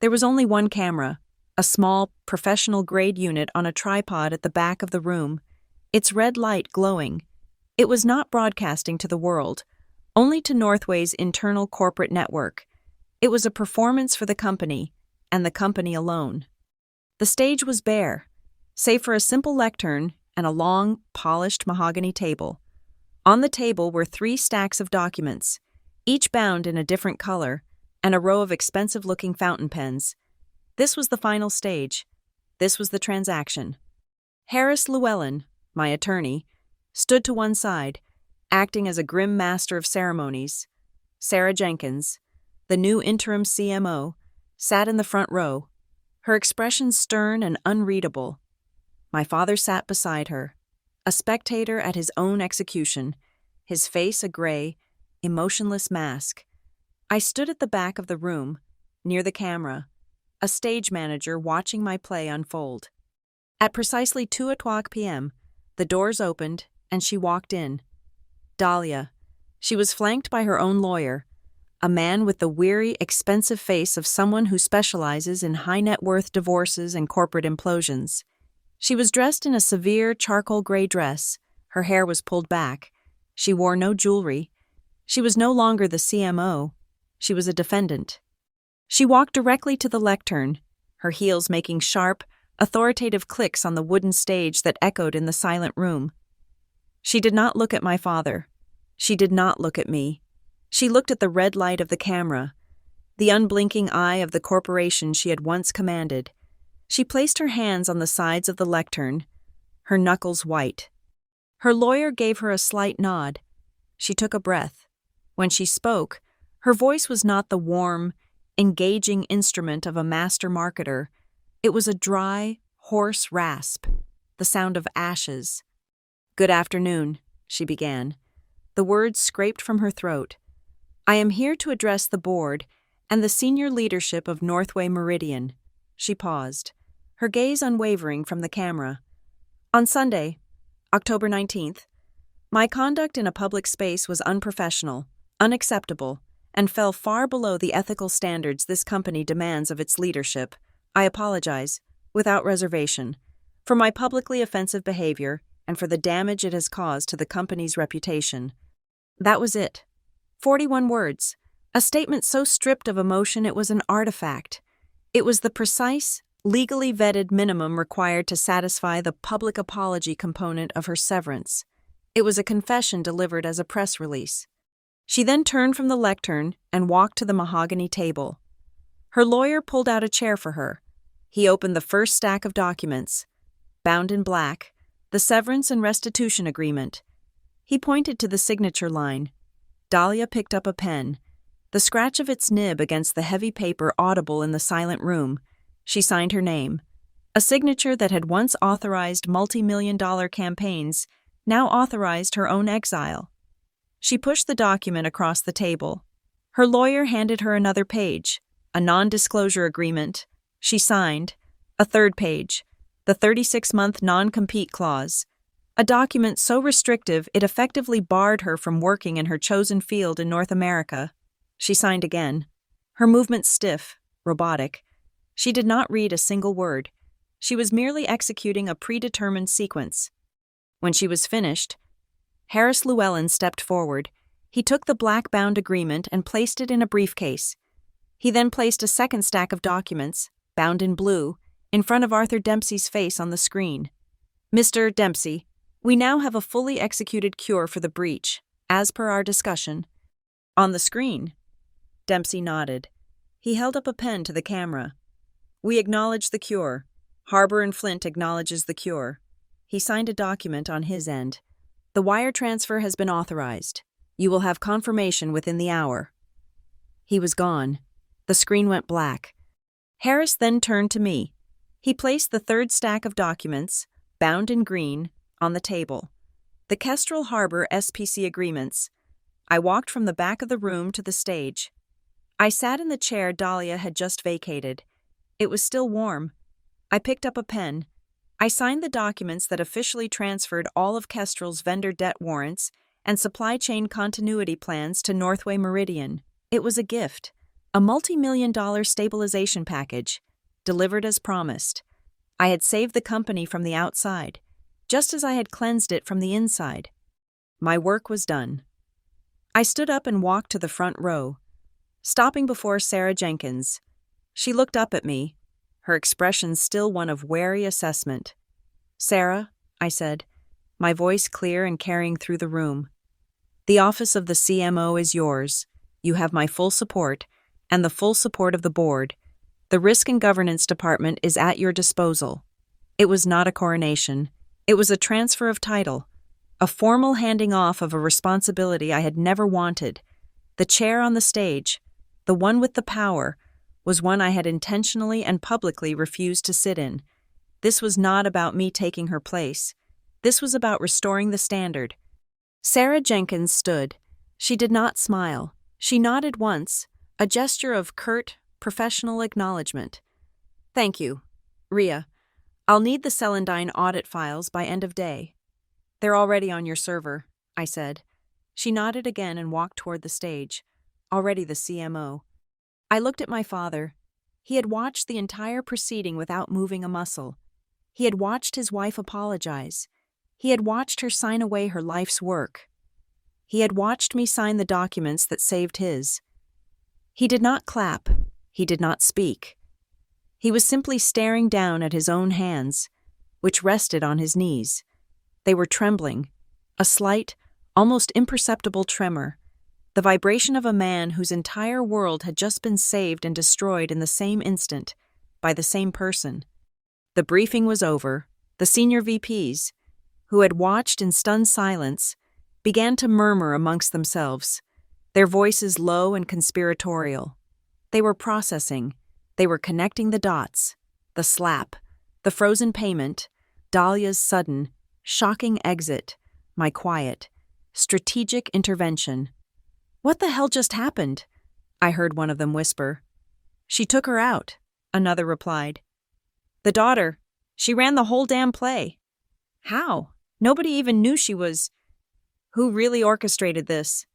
There was only one camera, a small, professional-grade unit on a tripod at the back of the room, its red light glowing. It was not broadcasting to the world, only to Northway's internal corporate network. It was a performance for the company, and the company alone. The stage was bare, save for a simple lectern and a long, polished mahogany table. On the table were 3 stacks of documents, each bound in a different color, and a row of expensive-looking fountain pens. This was the final stage. This was the transaction. Harris Llewellyn, my attorney, stood to one side, acting as a grim master of ceremonies. Sarah Jenkins, the new interim CMO, sat in the front row, her expression stern and unreadable. My father sat beside her, a spectator at his own execution, his face a gray, emotionless mask. I stood at the back of the room, near the camera, a stage manager watching my play unfold. At precisely 2:00 p.m., the doors opened and she walked in. Dahlia. She was flanked by her own lawyer, a man with the weary, expensive face of someone who specializes in high-net-worth divorces and corporate implosions. She was dressed in a severe charcoal gray dress. Her hair was pulled back. She wore no jewelry. She was no longer the CMO. She was a defendant. She walked directly to the lectern, her heels making sharp, authoritative clicks on the wooden stage that echoed in the silent room. She did not look at my father. She did not look at me. She looked at the red light of the camera, the unblinking eye of the corporation she had once commanded. She placed her hands on the sides of the lectern, her knuckles white. Her lawyer gave her a slight nod. She took a breath. When she spoke, her voice was not the warm, engaging instrument of a master marketer. It was a dry, hoarse rasp, the sound of ashes. "Good afternoon," she began. The words scraped from her throat. "I am here to address the board and the senior leadership of Northway Meridian." She paused, her gaze unwavering from the camera. "On Sunday, October 19th, my conduct in a public space was unprofessional, unacceptable, and fell far below the ethical standards this company demands of its leadership. I apologize, without reservation, for my publicly offensive behavior and for the damage it has caused to the company's reputation." That was it. 41 words. A statement so stripped of emotion it was an artifact. It was the precise, legally vetted minimum required to satisfy the public apology component of her severance. It was a confession delivered as a press release. She then turned from the lectern and walked to the mahogany table. Her lawyer pulled out a chair for her. He opened the first stack of documents, bound in black, the severance and restitution agreement. He pointed to the signature line. Dahlia picked up a pen, the scratch of its nib against the heavy paper audible in the silent room. She signed her name. A signature that had once authorized multi-million-dollar campaigns now authorized her own exile. She pushed the document across the table. Her lawyer handed her another page, a non-disclosure agreement. She signed. A third page, the 36-month non-compete clause, a document so restrictive it effectively barred her from working in her chosen field in North America. She signed again, her movements stiff, robotic. She did not read a single word. She was merely executing a predetermined sequence. When she was finished, Harris Llewellyn stepped forward. He took the black-bound agreement and placed it in a briefcase. He then placed a second stack of documents, bound in blue, in front of Arthur Dempsey's face on the screen. "Mr. Dempsey, we now have a fully executed cure for the breach, as per our discussion." "On the screen?" Dempsey nodded. He held up a pen to the camera. "We acknowledge the cure. Harbor and Flint acknowledges the cure." He signed a document on his end. "The wire transfer has been authorized. You will have confirmation within the hour." He was gone. The screen went black. Harris then turned to me. He placed the third stack of documents, bound in green, on the table. The Kestrel Harbor SPC agreements. I walked from the back of the room to the stage. I sat in the chair Dahlia had just vacated. It was still warm. I picked up a pen. I signed the documents that officially transferred all of Kestrel's vendor debt warrants and supply chain continuity plans to Northway Meridian. It was a gift, a multi-million-dollar stabilization package, delivered as promised. I had saved the company from the outside, just as I had cleansed it from the inside. My work was done. I stood up and walked to the front row, stopping before Sarah Jenkins. She looked up at me, her expression still one of wary assessment. "Sarah," I said, my voice clear and carrying through the room. "The office of the CMO is yours. You have my full support, and the full support of the board. The Risk and Governance Department is at your disposal." It was not a coronation. It was a transfer of title, a formal handing off of a responsibility I had never wanted. The chair on the stage, the one with the power, was one I had intentionally and publicly refused to sit in. This was not about me taking her place. This was about restoring the standard. Sarah Jenkins stood. She did not smile. She nodded once, a gesture of curt, professional acknowledgement. "Thank you, Ria. I'll need the Celandine audit files by end of day." "They're already on your server," I said. She nodded again and walked toward the stage. Already the CMO. I looked at my father. He had watched the entire proceeding without moving a muscle. He had watched his wife apologize. He had watched her sign away her life's work. He had watched me sign the documents that saved his. He did not clap. He did not speak. He was simply staring down at his own hands, which rested on his knees. They were trembling, a slight, almost imperceptible tremor, the vibration of a man whose entire world had just been saved and destroyed in the same instant, by the same person. The briefing was over. The senior VPs, who had watched in stunned silence, began to murmur amongst themselves, their voices low and conspiratorial. They were processing. They were connecting the dots, the slap, the frozen payment, Dahlia's sudden, shocking exit, my quiet, strategic intervention. "What the hell just happened?" I heard one of them whisper. "She took her out," another replied. "The daughter, she ran the whole damn play." "How? Nobody even knew she was..." "Who really orchestrated this?"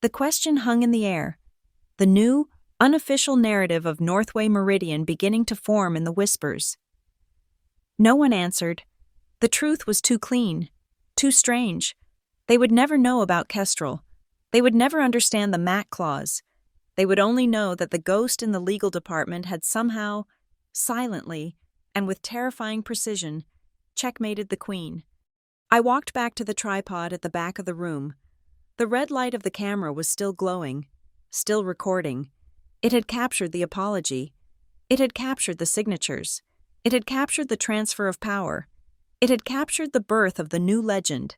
The question hung in the air. The new, unofficial narrative of Northway Meridian beginning to form in the whispers. No one answered. The truth was too clean, too strange. They would never know about Kestrel. They would never understand the MAC clause. They would only know that the ghost in the legal department had somehow, silently, and with terrifying precision, checkmated the queen. I walked back to the tripod at the back of the room. The red light of the camera was still glowing, still recording. It had captured the apology. It had captured the signatures. It had captured the transfer of power. It had captured the birth of the new legend.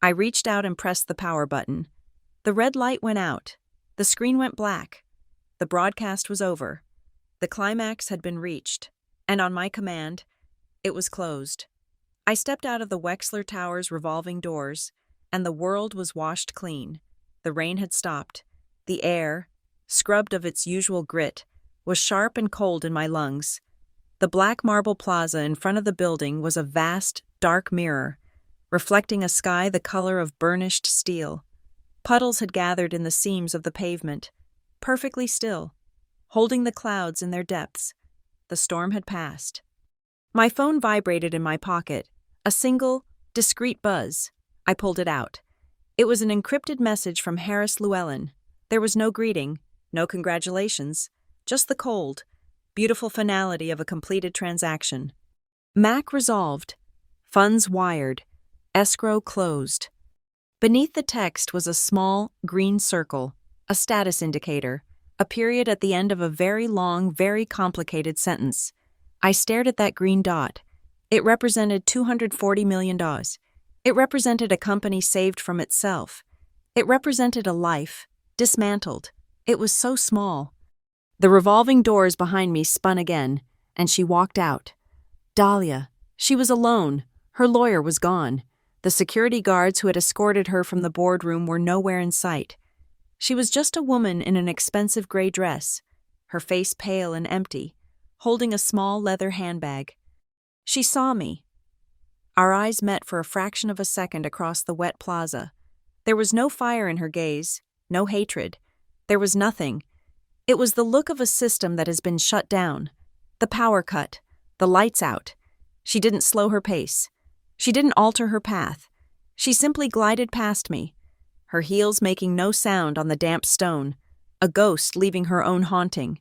I reached out and pressed the power button. The red light went out. The screen went black. The broadcast was over. The climax had been reached, and on my command, it was closed. I stepped out of the Wexler Tower's revolving doors, and the world was washed clean. The rain had stopped. The air, scrubbed of its usual grit, was sharp and cold in my lungs. The black marble plaza in front of the building was a vast, dark mirror, reflecting a sky the color of burnished steel. Puddles had gathered in the seams of the pavement, perfectly still, holding the clouds in their depths. The storm had passed. My phone vibrated in my pocket, a single, discreet buzz. I pulled it out. It was an encrypted message from Harris Llewellyn. There was no greeting, no congratulations, just the cold, beautiful finality of a completed transaction. MAC resolved. Funds wired. Escrow closed. Beneath the text was a small, green circle, a status indicator, a period at the end of a very long, very complicated sentence. I stared at that green dot. It represented $240 million. It represented a company saved from itself. It represented a life, dismantled. It was so small. The revolving doors behind me spun again, and she walked out. Dahlia. She was alone. Her lawyer was gone. The security guards who had escorted her from the boardroom were nowhere in sight. She was just a woman in an expensive gray dress, her face pale and empty, holding a small leather handbag. She saw me. Our eyes met for a fraction of a second across the wet plaza. There was no fire in her gaze, no hatred. There was nothing. It was the look of a system that has been shut down. The power cut. The lights out. She didn't slow her pace. She didn't alter her path. She simply glided past me, her heels making no sound on the damp stone, a ghost leaving her own haunting.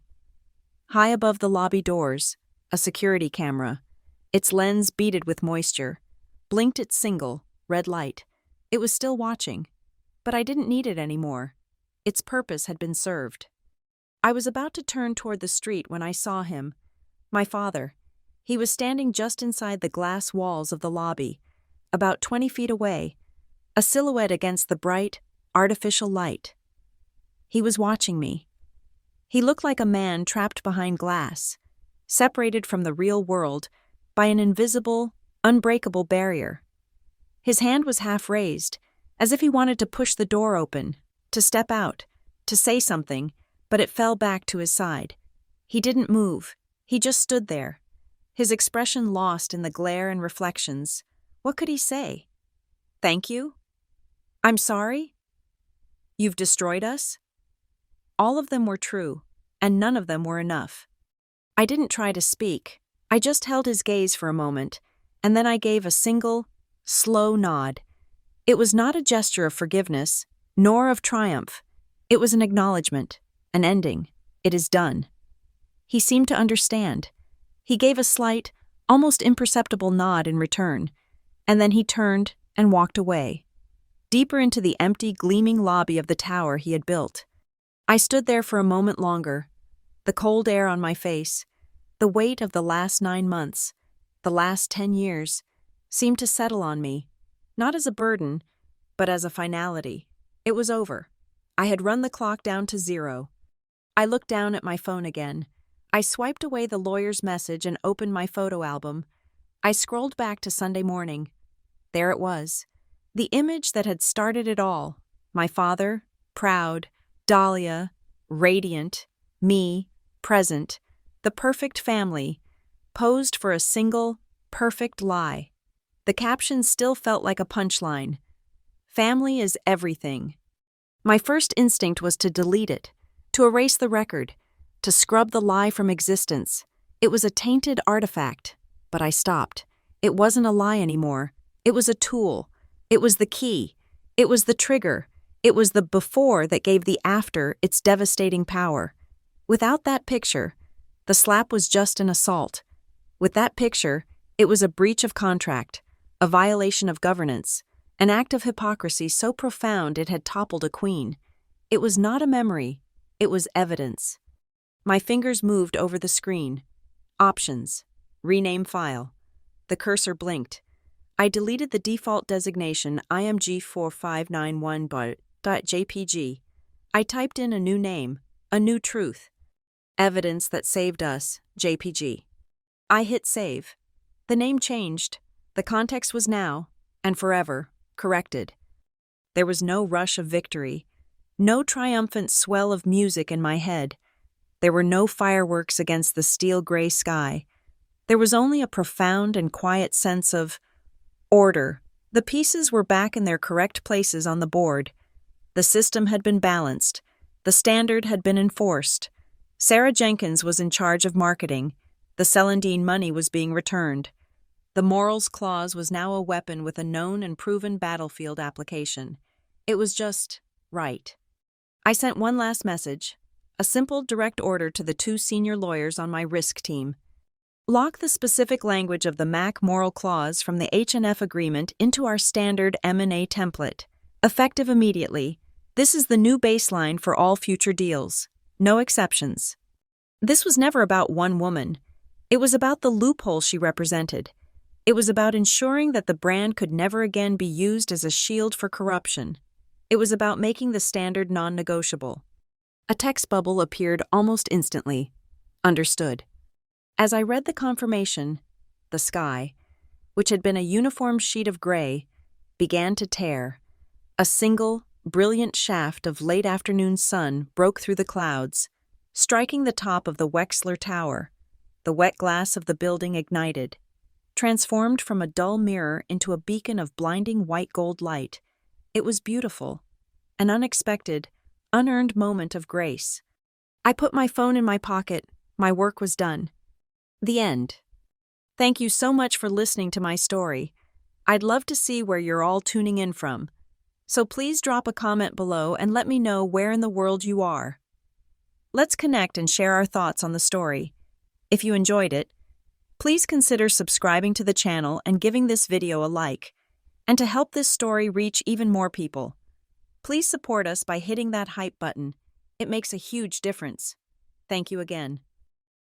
High above the lobby doors, a security camera. Its lens beaded with moisture, blinked its single, red light. It was still watching, but I didn't need it anymore. Its purpose had been served. I was about to turn toward the street when I saw him, my father. He was standing just inside the glass walls of the lobby, about 20 feet away, a silhouette against the bright, artificial light. He was watching me. He looked like a man trapped behind glass, separated from the real world by an invisible, unbreakable barrier. His hand was half raised, as if he wanted to push the door open, to step out, to say something, but it fell back to his side. He didn't move. He just stood there, his expression lost in the glare and reflections. What could he say? Thank you? I'm sorry? You've destroyed us? All of them were true, and none of them were enough. I didn't try to speak. I just held his gaze for a moment, and then I gave a single, slow nod. It was not a gesture of forgiveness, nor of triumph. It was an acknowledgement, an ending. It is done. He seemed to understand. He gave a slight, almost imperceptible nod in return, and then he turned and walked away, deeper into the empty, gleaming lobby of the tower he had built. I stood there for a moment longer, the cold air on my face, the weight of the last 9 months, the last 10 years, seemed to settle on me, not as a burden, but as a finality. It was over. I had run the clock down to 0. I looked down at my phone again. I swiped away the lawyer's message and opened my photo album. I scrolled back to Sunday morning. There it was. The image that had started it all. My father, proud, Dahlia, radiant, me, present, the perfect family, posed for a single, perfect lie. The caption still felt like a punchline. Family is everything. My first instinct was to delete it, to erase the record, to scrub the lie from existence. It was a tainted artifact, but I stopped. It wasn't a lie anymore. It was a tool. It was the key. It was the trigger. It was the before that gave the after its devastating power. Without that picture, the slap was just an assault. With that picture, it was a breach of contract, a violation of governance, an act of hypocrisy so profound it had toppled a queen. It was not a memory. It was evidence. My fingers moved over the screen. Options. Rename file. The cursor blinked. I deleted the default designation img4591.jpg. I typed in a new name, a new truth. Evidence that saved us, JPG. I hit save. The name changed. The context was now, and forever, corrected. There was no rush of victory, no triumphant swell of music in my head. There were no fireworks against the steel gray sky. There was only a profound and quiet sense of order. The pieces were back in their correct places on the board. The system had been balanced. The standard had been enforced. Sarah Jenkins was in charge of marketing. The Celandine money was being returned. The morals clause was now a weapon with a known and proven battlefield application. It was just right. I sent one last message, A simple, direct order to the 2 senior lawyers on my risk team. Lock the specific language of the MAC moral clause from the H&F agreement into our standard M&A template. Effective immediately. This is the new baseline for all future deals. No exceptions. This was never about one woman. It was about the loophole she represented. It was about ensuring that the brand could never again be used as a shield for corruption. It was about making the standard non-negotiable. A text bubble appeared almost instantly. Understood. As I read the confirmation, the sky, which had been a uniform sheet of gray, began to tear. A single, brilliant shaft of late afternoon sun broke through the clouds, striking the top of the Wexler Tower. The wet glass of the building ignited, transformed from a dull mirror into a beacon of blinding white gold light. It was beautiful, an unexpected, unearned moment of grace. I put my phone in my pocket. My work was done. The end. Thank you so much for listening to my story. I'd love to see where you're all tuning in from. So please drop a comment below and let me know where in the world you are. Let's connect and share our thoughts on the story. If you enjoyed it, please consider subscribing to the channel and giving this video a like. And to help this story reach even more people, please support us by hitting that hype button. It makes a huge difference. Thank you again.